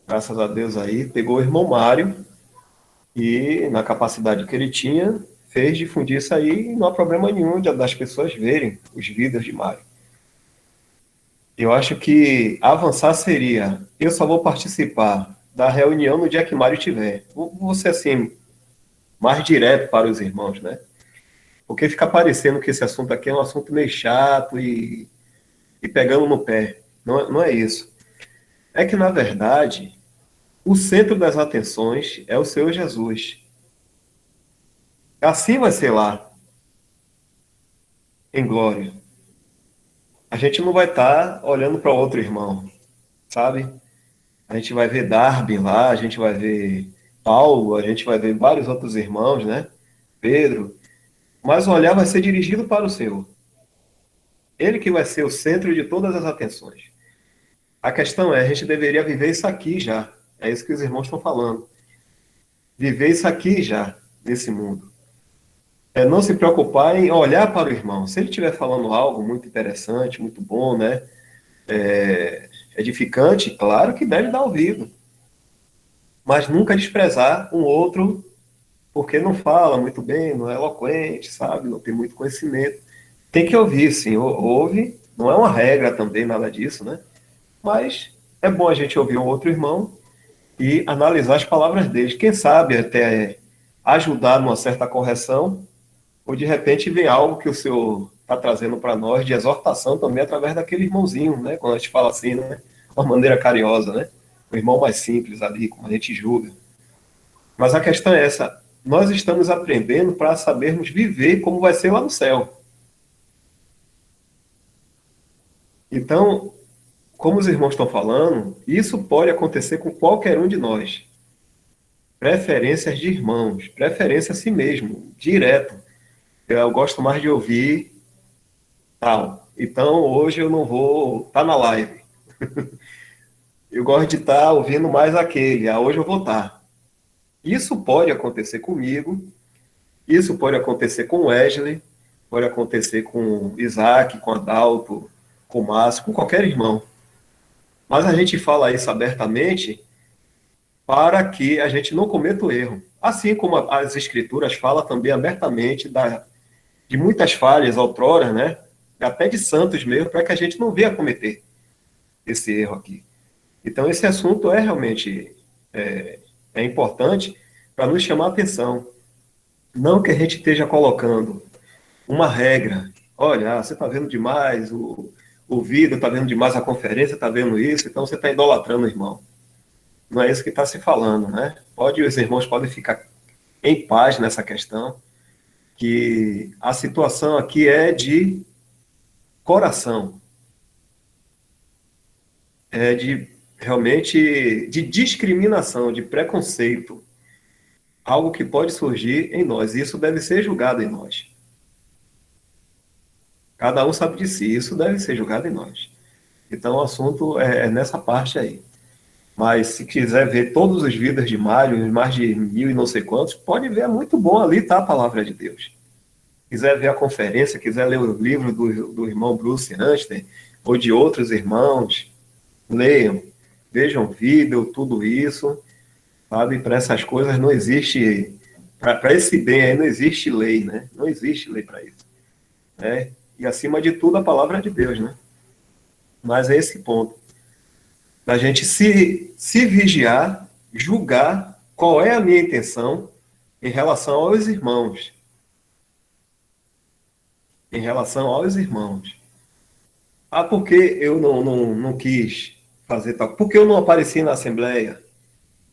Graças a Deus aí, pegou o irmão Mário e, na capacidade que ele tinha, fez difundir isso aí e não há problema nenhum das pessoas verem os vídeos de Mário. Eu acho que avançar seria, eu só vou participar da reunião no dia que Mário tiver. Vou ser assim, mais direto para os irmãos, né? Porque fica parecendo que esse assunto aqui é um assunto meio chato e pegando no pé. Não é isso. É que, na verdade, o centro das atenções é o Senhor Jesus. Assim vai ser lá, em glória. A gente não vai estar olhando para outro irmão, sabe? A gente vai ver Darby lá, a gente vai ver Paulo, a gente vai ver vários outros irmãos, né? Pedro. Mas o olhar vai ser dirigido para o Senhor. Ele que vai ser o centro de todas as atenções. A questão é, a gente deveria viver isso aqui já. É isso que os irmãos estão falando. Viver isso aqui já, nesse mundo. É não se preocupar em olhar para o irmão. Se ele estiver falando algo muito interessante, muito bom, né? Edificante, claro que deve dar ouvido. Mas nunca desprezar um outro porque não fala muito bem, não é eloquente, sabe? Não tem muito conhecimento. Tem que ouvir, sim. Ouve. Não é uma regra também, nada disso, né? Mas é bom a gente ouvir um outro irmão e analisar as palavras deles. Quem sabe até ajudar numa certa correção, ou de repente vem algo que o Senhor está trazendo para nós de exortação também através daquele irmãozinho, né? Quando a gente fala assim, né? De uma maneira carinhosa, né? O irmão mais simples ali, como a gente julga. Mas a questão é essa. Nós estamos aprendendo para sabermos viver como vai ser lá no céu. Então, como os irmãos estão falando, isso pode acontecer com qualquer um de nós. Preferências de irmãos, preferência a si mesmo, direto. Eu gosto mais de ouvir tal. Então, hoje eu não vou estar na live. Eu gosto de estar ouvindo mais aquele. Hoje eu vou estar. Isso pode acontecer comigo, isso pode acontecer com o Wesley, pode acontecer com Isaac, com Adalto, com o Márcio, com qualquer irmão. Mas a gente fala isso abertamente para que a gente não cometa o erro. Assim como as escrituras falam também abertamente de muitas falhas outrora, né? Até de santos mesmo, para que a gente não venha cometer esse erro aqui. Então, esse assunto é realmente importante para nos chamar a atenção. Não que a gente esteja colocando uma regra. Olha, você está vendo demais o vídeo, está vendo demais a conferência, está vendo isso, então você está idolatrando o irmão. Não é isso que está se falando, né? Os irmãos podem ficar em paz nessa questão, que a situação aqui é de coração. É de realmente de discriminação, de preconceito. Algo que pode surgir em nós. E isso deve ser julgado em nós. Cada um sabe de si, isso deve ser julgado em nós. Então o assunto é nessa parte aí. Mas se quiser ver todos os vídeos de Mário, mais de 1000 e não sei quantos, pode ver, é muito bom ali, tá? A palavra de Deus. Quiser ver a conferência, quiser ler o livro do irmão Bruce Anster, ou de outros irmãos, leiam, vejam vídeo, tudo isso, sabe? Para essas coisas não existe, para esse bem aí não existe lei, né? Não existe lei para isso. Né? E acima de tudo a palavra de Deus, né? Mas é esse ponto. Da gente se vigiar, julgar qual é a minha intenção em relação aos irmãos. Em relação aos irmãos. Por que eu não quis fazer tal? Por que eu não apareci na Assembleia?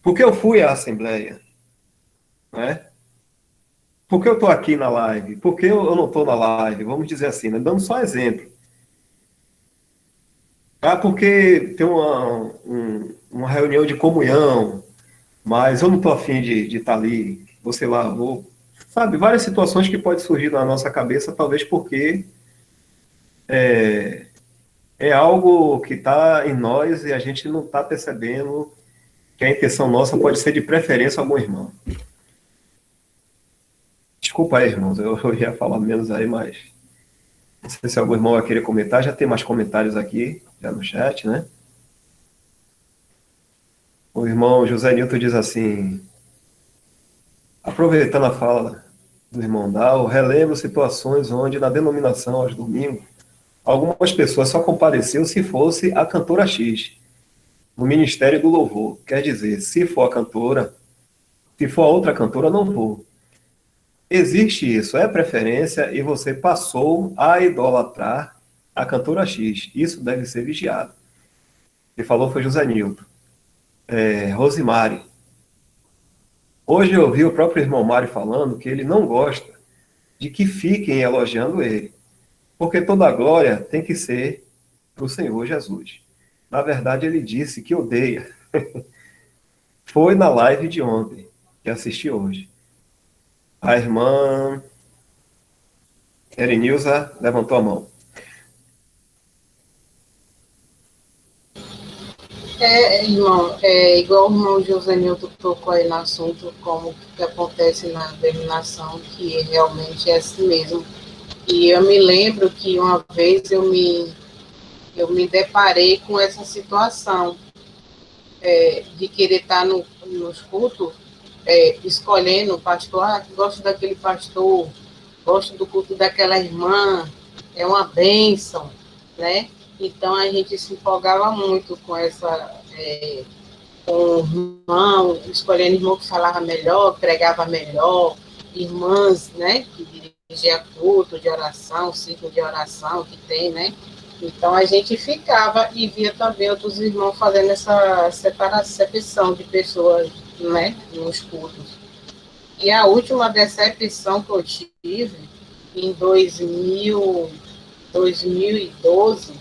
Porque eu fui à Assembleia, né? Por que eu estou aqui na live? Por que eu não estou na live? Vamos dizer assim, né? Dando só exemplo. Ah, porque tem uma reunião de comunhão, mas eu não estou afim de estar ali. Você lá, vou. Sabe, várias situações que podem surgir na nossa cabeça, talvez porque é algo que está em nós e a gente não está percebendo que a intenção nossa pode ser de preferência algum irmão. Desculpa aí, irmãos, eu ia falar menos aí, mas não sei se algum irmão vai querer comentar. Já tem mais comentários aqui, já no chat, né? O irmão José Nilton diz assim, aproveitando a fala do irmão Dal, relembro situações onde, na denominação aos domingos, algumas pessoas só compareciam se fosse a cantora X, no Ministério do Louvor. Quer dizer, se for a cantora, se for a outra cantora, não vou. Existe isso, é preferência e você passou a idolatrar a cantora X. Isso deve ser vigiado. Quem falou foi José Nilton. Rosimari. Hoje eu ouvi o próprio irmão Mário falando que ele não gosta de que fiquem elogiando ele, porque toda a glória tem que ser para o Senhor Jesus. Na verdade, ele disse que odeia. Foi na live de ontem, que assisti hoje. A irmã Erenilza levantou a mão. Irmão, igual o irmão José Nilton tocou aí no assunto, como que acontece na denominação, que realmente é assim mesmo. E eu me lembro que uma vez eu me deparei com essa situação de querer estar nos cultos, escolhendo o pastor, gosto daquele pastor, gosto do culto daquela irmã, é uma bênção, né? Então a gente se empolgava muito com com o irmão, escolhendo irmão que falava melhor, pregava melhor, irmãs, né, que dirigia culto de oração, ciclo de oração que tem, né? Então a gente ficava e via também outros irmãos fazendo essa separação de pessoas, né, nos cultos. E a última decepção que eu tive em 2012,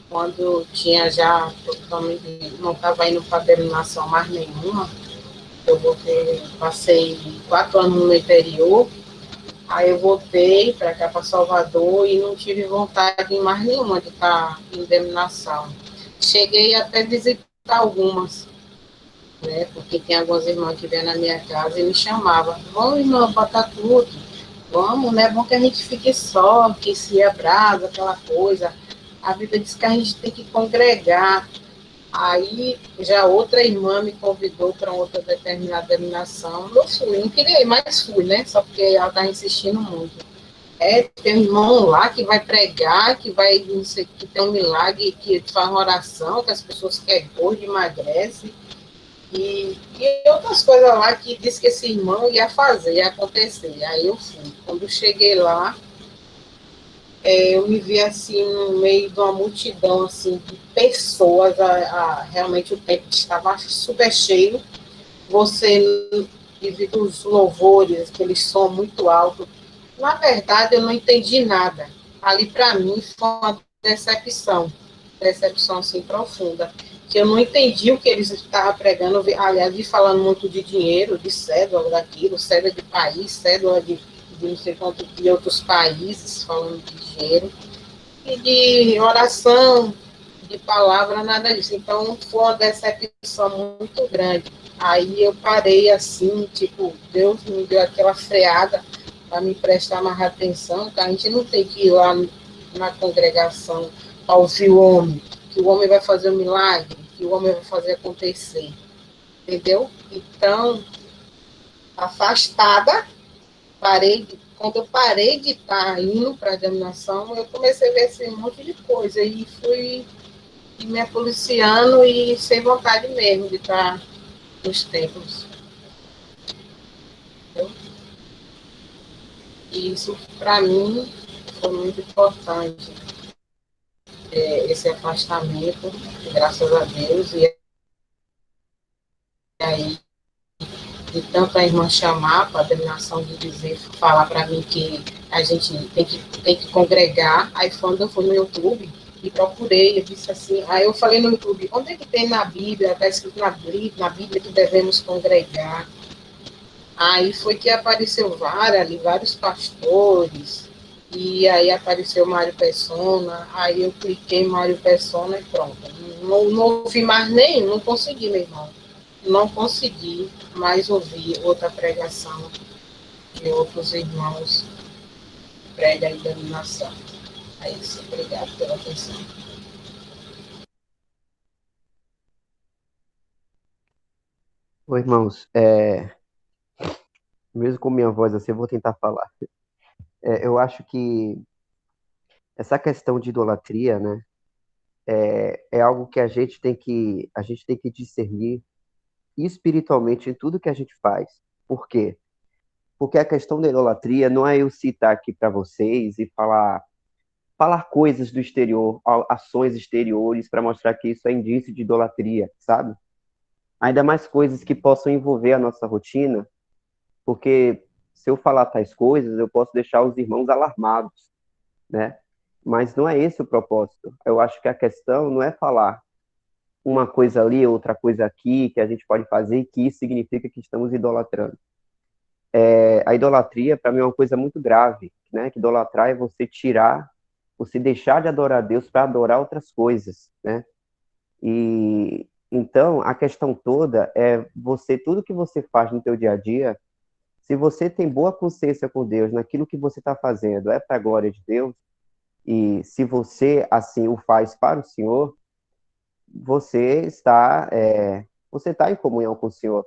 quando eu tinha já totalmente, não estava indo para denominação mais nenhuma, passei 4 anos no interior, aí eu voltei para cá, para Salvador, e não tive vontade em mais nenhuma de estar em denominação. Cheguei até a visitar algumas, né, porque tem algumas irmãs que vêm na minha casa e me chamavam, vamos, irmã, botar tudo, vamos, né, é bom que a gente fique só, que se abraça, aquela coisa. A Bíblia diz que a gente tem que congregar. Aí, já outra irmã me convidou para outra determinada denominação. Eu fui, não queria ir, mas fui, né? Só porque ela está insistindo muito. Tem um irmão lá que vai pregar, que vai, não sei, que tem um milagre, que faz uma oração, que as pessoas querem gordo, emagrece. E outras coisas lá que diz que esse irmão ia fazer, ia acontecer. Aí eu fui. Quando eu cheguei lá, eu me vi assim no meio de uma multidão assim de pessoas, realmente o tempo estava super cheio, você devido aos louvores, aquele som muito alto, na verdade eu não entendi nada, ali para mim foi uma decepção assim profunda, que eu não entendi o que eles estavam pregando, aliás, vi falando muito de dinheiro, de cédula daquilo, cédula de país, cédula de não sei quanto, de outros países, falando de dinheiro, e de oração, de palavra, nada disso. Então, foi uma decepção muito grande. Aí eu parei assim, tipo, Deus me deu aquela freada para me prestar mais atenção, que a gente não tem que ir lá na congregação para ouvir o homem, que o homem vai fazer um milagre, que o homem vai fazer acontecer. Entendeu? Então, afastada, quando eu parei de estar indo para a denominação, eu comecei a ver esse monte de coisa e fui me policiando e sem vontade mesmo de estar nos templos. Entendeu? E isso, para mim, foi muito importante, esse afastamento, graças a Deus, e aí de tanto a irmã chamar para a dominação de dizer, falar para mim que a gente tem que congregar. Aí quando eu fui no YouTube e procurei, eu disse assim, aí eu falei no YouTube, onde é que tem na Bíblia, está escrito na Bíblia que devemos congregar. Aí foi que apareceu vários pastores, e aí apareceu Mário Persona, aí eu cliquei em Mário Persona e pronto. Não ouvi mais nenhum, não consegui, meu irmão. Não consegui mais ouvir outra pregação de outros irmãos prega a iluminação. É isso, obrigado pela atenção. Oi, irmãos, mesmo com minha voz assim, eu vou tentar falar. Eu acho que essa questão de idolatria, né, é algo que a gente tem que discernir espiritualmente em tudo que a gente faz. Por quê? Porque a questão da idolatria não é eu citar aqui para vocês e falar coisas do exterior, ações exteriores para mostrar que isso é indício de idolatria, sabe? Ainda mais coisas que possam envolver a nossa rotina, porque se eu falar tais coisas, eu posso deixar os irmãos alarmados, né? Mas não é esse o propósito. Eu acho que a questão não é falar uma coisa ali, outra coisa aqui, que a gente pode fazer e que isso significa que estamos idolatrando. A idolatria, para mim, é uma coisa muito grave, né? Que idolatrar é você você deixar de adorar a Deus para adorar outras coisas, né? E então a questão toda é tudo que você faz no teu dia a dia, se você tem boa consciência com Deus naquilo que você está fazendo, é para a glória de Deus, e se você assim o faz para o Senhor, você está você está em comunhão com o Senhor,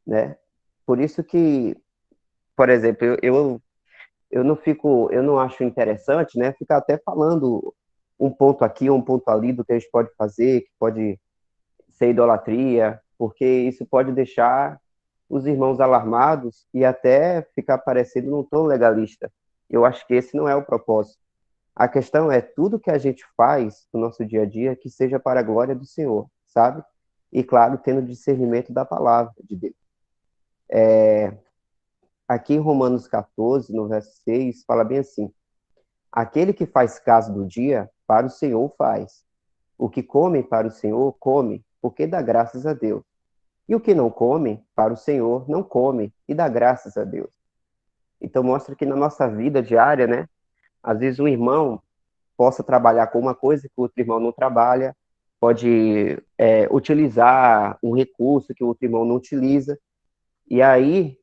né? Por isso que, por exemplo, eu não acho interessante, né, ficar até falando um ponto aqui, um ponto ali do que a gente pode fazer, que pode ser idolatria, porque isso pode deixar os irmãos alarmados e até ficar parecendo num tom legalista. Eu acho que esse não é o propósito. A questão é tudo que a gente faz no nosso dia a dia que seja para a glória do Senhor, sabe? E claro, tendo discernimento da palavra de Deus. Aqui em Romanos 14, no verso 6, fala bem assim: aquele que faz caso do dia, para o Senhor faz. O que come para o Senhor, come, porque dá graças a Deus. E o que não come, para o Senhor, não come, e dá graças a Deus. Então mostra que na nossa vida diária, né, às vezes um irmão possa trabalhar com uma coisa que o outro irmão não trabalha, pode utilizar um recurso que o outro irmão não utiliza, e aí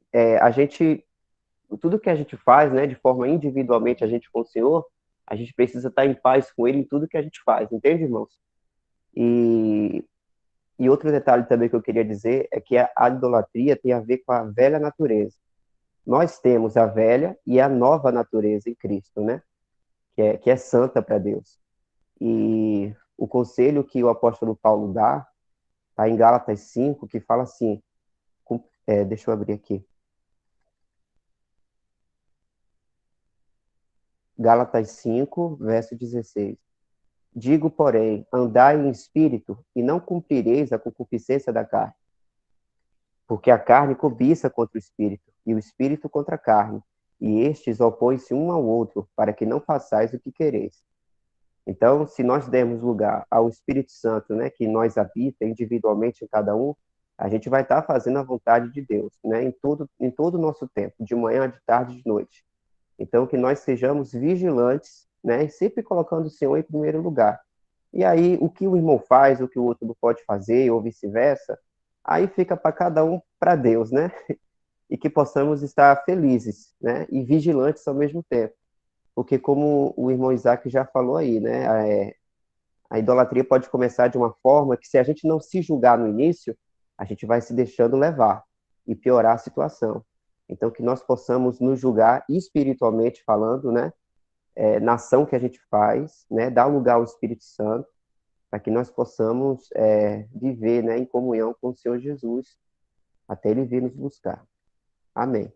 tudo que a gente faz, né, de forma individualmente, a gente com o Senhor, a gente precisa estar em paz com Ele em tudo que a gente faz, entende, irmãos? E, e outro detalhe também que eu queria dizer é que a idolatria tem a ver com a velha natureza. Nós temos a velha e a nova natureza em Cristo, né? Que é santa para Deus. E o conselho que o apóstolo Paulo dá está em Gálatas 5, que fala assim, deixa eu abrir aqui. Gálatas 5, verso 16. Digo, porém, andai em espírito e não cumprireis a concupiscência da carne. Porque a carne cobiça contra o espírito, e o espírito contra a carne, e estes opõem-se um ao outro, para que não façais o que quereis. Então, se nós dermos lugar ao Espírito Santo, né, que nós habita individualmente em cada um, a gente vai estar fazendo a vontade de Deus, né, em todo o nosso tempo, de manhã, de tarde, de noite. Então, que nós sejamos vigilantes, né, e sempre colocando o Senhor em primeiro lugar. E aí, o que o irmão faz, o que o outro não pode fazer, ou vice-versa, aí fica para cada um, para Deus, né? E que possamos estar felizes, né, e vigilantes ao mesmo tempo. Porque como o irmão Isaac já falou aí, né, a idolatria pode começar de uma forma que se a gente não se julgar no início, a gente vai se deixando levar e piorar a situação. Então, que nós possamos nos julgar espiritualmente falando, né, na ação que a gente faz, né, dar lugar ao Espírito Santo, para que nós possamos viver, né, em comunhão com o Senhor Jesus, até Ele vir nos buscar. Amém.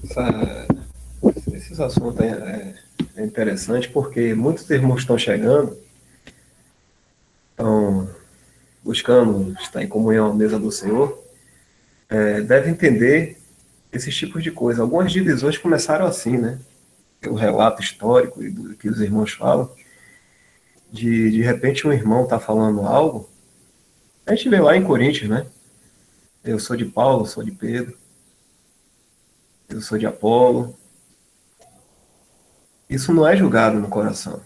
Essa- esses assuntos é interessante porque muitos irmãos estão chegando, estão buscando estar em comunhão à mesa do Senhor, devem entender esses tipos de coisa. Algumas divisões começaram assim, né? O relato histórico e do que os irmãos falam, de repente um irmão está falando algo, a gente vê lá em Coríntios, né? Eu sou de Paulo, sou de Pedro, eu sou de Apolo. Isso não é julgado no coração.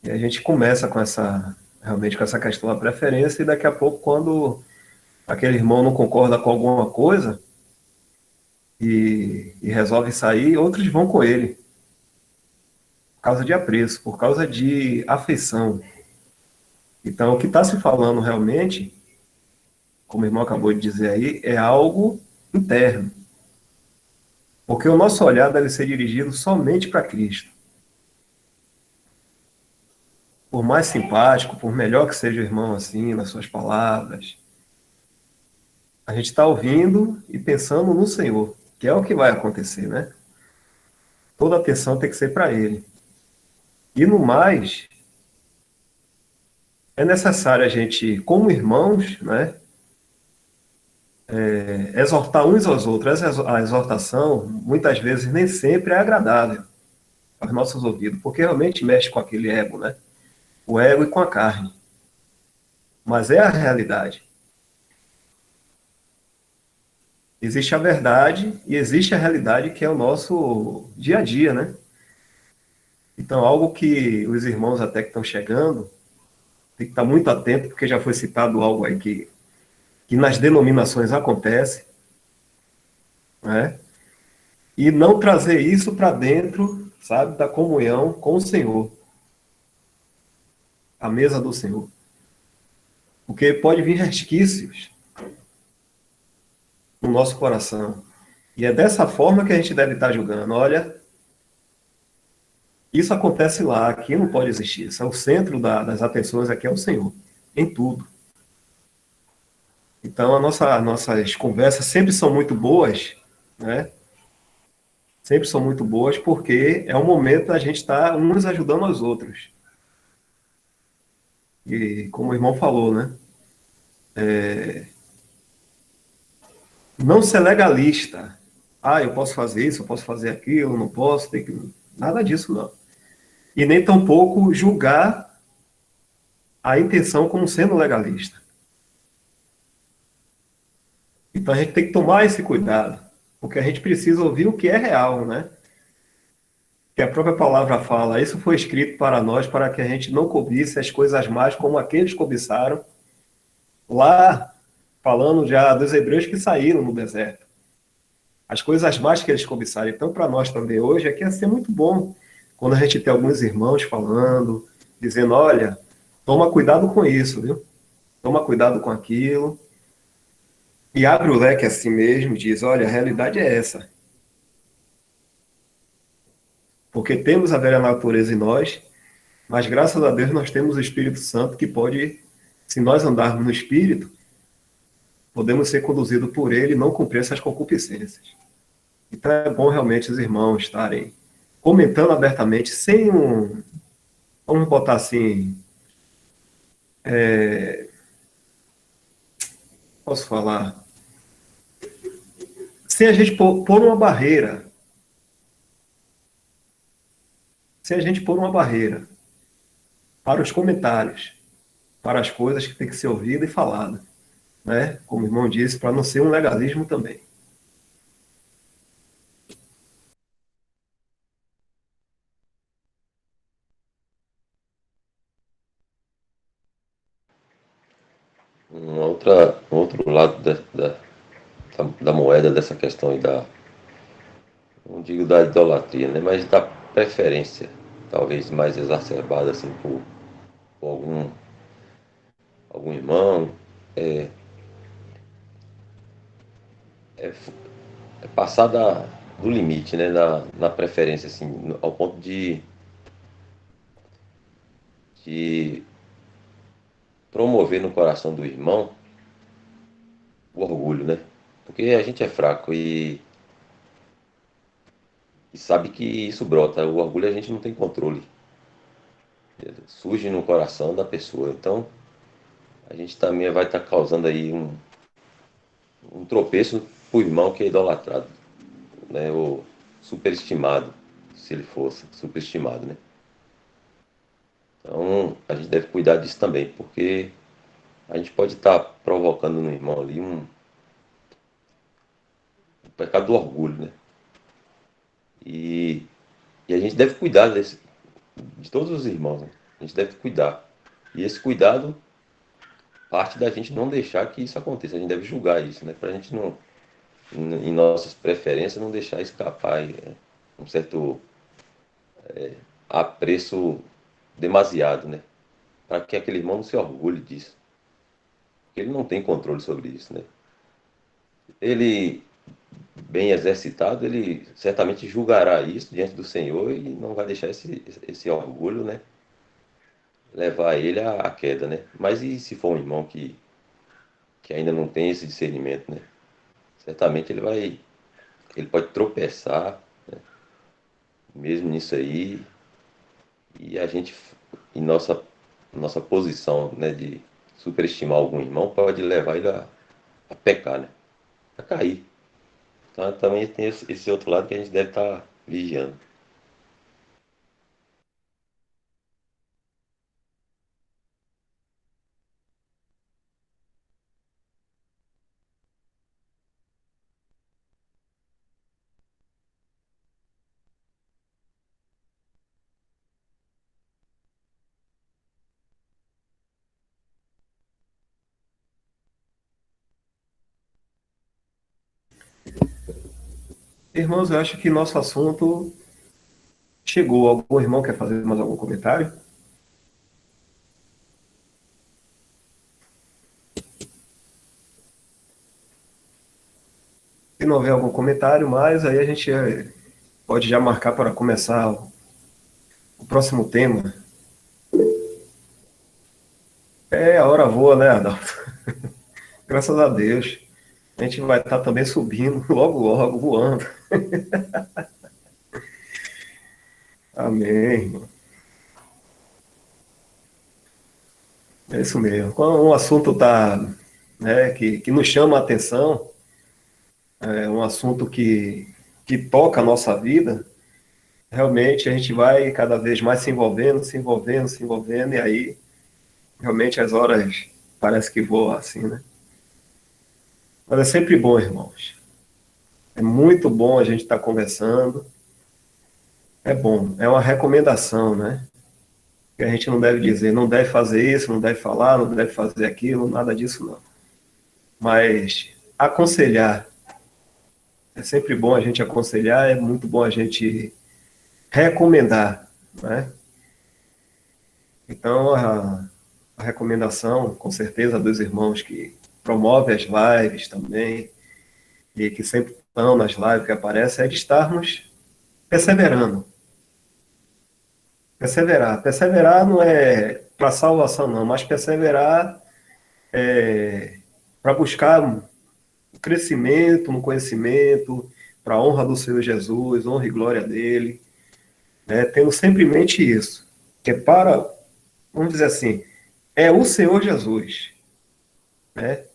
E a gente começa com realmente com essa questão da preferência, e daqui a pouco, quando aquele irmão não concorda com alguma coisa e resolve sair, outros vão com ele, por causa de apreço, por causa de afeição. Então, o que está se falando realmente, como o irmão acabou de dizer aí, é algo interno. Porque o nosso olhar deve ser dirigido somente para Cristo. Por mais simpático, por melhor que seja o irmão assim, nas suas palavras, a gente está ouvindo e pensando no Senhor, que é o que vai acontecer, né? Toda atenção tem que ser para Ele. E no mais, é necessário a gente, como irmãos, né, exortar uns aos outros. A exortação, muitas vezes, nem sempre é agradável aos nossos ouvidos, porque realmente mexe com aquele ego, né? O ego e com a carne. Mas é a realidade. Existe a verdade e existe a realidade, que é o nosso dia a dia, né? Então, algo que os irmãos até que estão chegando tem que estar muito atento, porque já foi citado algo aí que nas denominações acontece, né? E não trazer isso para dentro, sabe, da comunhão com o Senhor, a mesa do Senhor. Porque pode vir resquícios no nosso coração. E é dessa forma que a gente deve estar julgando. Olha, isso acontece lá, aqui não pode existir. Isso é o centro das atenções, aqui é o Senhor, em tudo. Então, nossas conversas sempre são muito boas, né? Sempre são muito boas, porque é um momento da gente estar uns ajudando aos outros. E como o irmão falou, né? Não ser legalista. Ah, eu posso fazer isso, eu posso fazer aquilo, não posso, tem que... Nada disso, não. E nem tampouco julgar a intenção como sendo legalista. Então a gente tem que tomar esse cuidado, porque a gente precisa ouvir o que é real, né? Que a própria palavra fala, isso foi escrito para nós, para que a gente não cobice as coisas más como aqueles cobiçaram, lá falando já dos hebreus que saíram no deserto. As coisas más que eles cobiçaram. Então, para nós também hoje, aqui ia ser muito bom quando a gente tem alguns irmãos falando, dizendo, olha, toma cuidado com isso, viu? Toma cuidado com aquilo. E abre o leque assim mesmo e diz, olha, a realidade é essa. Porque temos a velha natureza em nós, mas graças a Deus nós temos o Espírito Santo que pode, se nós andarmos no Espírito, podemos ser conduzidos por ele e não cumprir essas concupiscências. Então é bom realmente os irmãos estarem comentando abertamente, sem vamos botar assim, posso falar, sem a gente pôr uma barreira, sem a gente pôr uma barreira para os comentários, para as coisas que tem que ser ouvida e falada, né? Como o irmão disse, para não ser um legalismo também. Um outro lado da moeda dessa questão aí não digo da idolatria, né, mas da preferência, talvez mais exacerbada assim por algum irmão, é, é, é passar do limite, né, na preferência, assim, ao ponto de promover no coração do irmão o orgulho, né? Porque a gente é fraco e sabe que isso brota. O orgulho a gente não tem controle. Surge no coração da pessoa. Então, a gente também vai estar causando aí um tropeço pro irmão que é idolatrado, né? Ou superestimado, se ele fosse superestimado, né? Então, a gente deve cuidar disso também, porque a gente pode estar provocando no irmão ali um pecado do orgulho, né? E, e a gente deve cuidar de todos os irmãos, né? A gente deve cuidar. E esse cuidado parte da gente não deixar que isso aconteça. A gente deve julgar isso, né? Para a gente não, em nossas preferências, não deixar escapar um certo apreço demasiado, né? Para que aquele irmão não se orgulhe disso. Porque ele não tem controle sobre isso, né? Ele, bem exercitado, ele certamente julgará isso diante do Senhor e não vai deixar esse orgulho, né? Levar ele à queda, né? Mas e se for um irmão que ainda não tem esse discernimento, né? Certamente ele pode tropeçar, né? Mesmo nisso aí, e a gente, em nossa posição, né, de superestimar algum irmão, pode levar ele a pecar, né? A cair. Então também tem esse outro lado que a gente deve estar vigiando. Irmãos, eu acho que nosso assunto chegou. Algum irmão quer fazer mais algum comentário? Se não houver algum comentário mais, aí a gente pode já marcar para começar o próximo tema. É, a hora voa, né, Adalto? Graças a Deus. A gente vai estar também subindo logo, logo, voando. Amém. É isso mesmo. Quando um assunto tá, né, que nos chama a atenção, é um assunto que toca a nossa vida, realmente a gente vai cada vez mais se envolvendo, se envolvendo, se envolvendo, e aí realmente as horas parece que voam assim, né? Mas é sempre bom, irmãos. É muito bom a gente estar conversando. É bom, é uma recomendação, né? Que a gente não deve dizer, não deve fazer isso, não deve falar, não deve fazer aquilo, nada disso não. Mas aconselhar, é sempre bom a gente aconselhar, é muito bom a gente recomendar, né? Então, a recomendação, com certeza, dos irmãos que promovem as lives também, e que sempre estão nas lives que aparecem, é de estarmos perseverando. Perseverar. Perseverar não é para salvação, não, mas perseverar para buscar um crescimento no conhecimento, para a honra do Senhor Jesus, honra e glória dele, né? Tendo sempre em mente isso, que é para, vamos dizer assim, é o Senhor Jesus, né?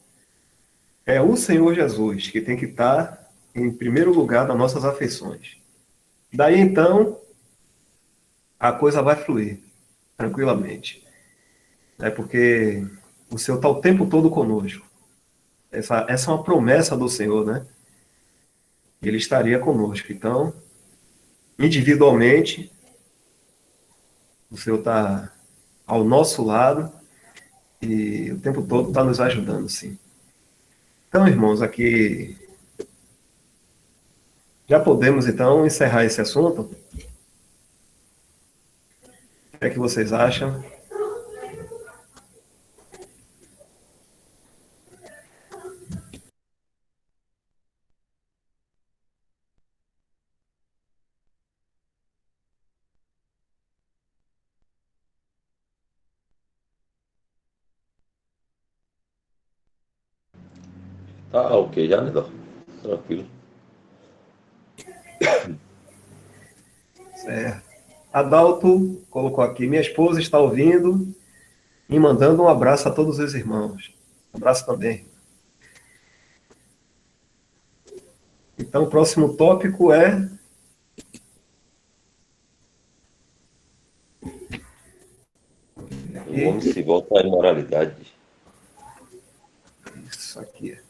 É o Senhor Jesus que tem que estar em primeiro lugar nas nossas afeições. Daí então, a coisa vai fluir tranquilamente, né? Porque o Senhor está o tempo todo conosco. Essa é uma promessa do Senhor, né? Ele estaria conosco. Então, individualmente, o Senhor está ao nosso lado e o tempo todo está nos ajudando, sim. Então, irmãos, aqui já podemos então encerrar esse assunto. O que é que vocês acham? Tá ok já, né, Dó? Tranquilo. Certo. Adalto colocou aqui: minha esposa está ouvindo e mandando um abraço a todos os irmãos. Um abraço também. Então, o próximo tópico é O homem se volta à imoralidade. isso aqui.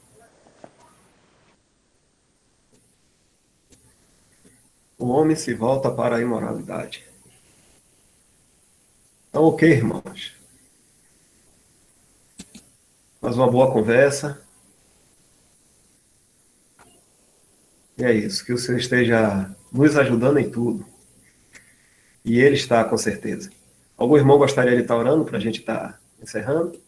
O homem se volta para a imoralidade. Então, ok, irmãos. Mais uma boa conversa. E é isso, que o Senhor esteja nos ajudando em tudo. E Ele está, com certeza. Algum irmão gostaria de estar orando para a gente estar encerrando?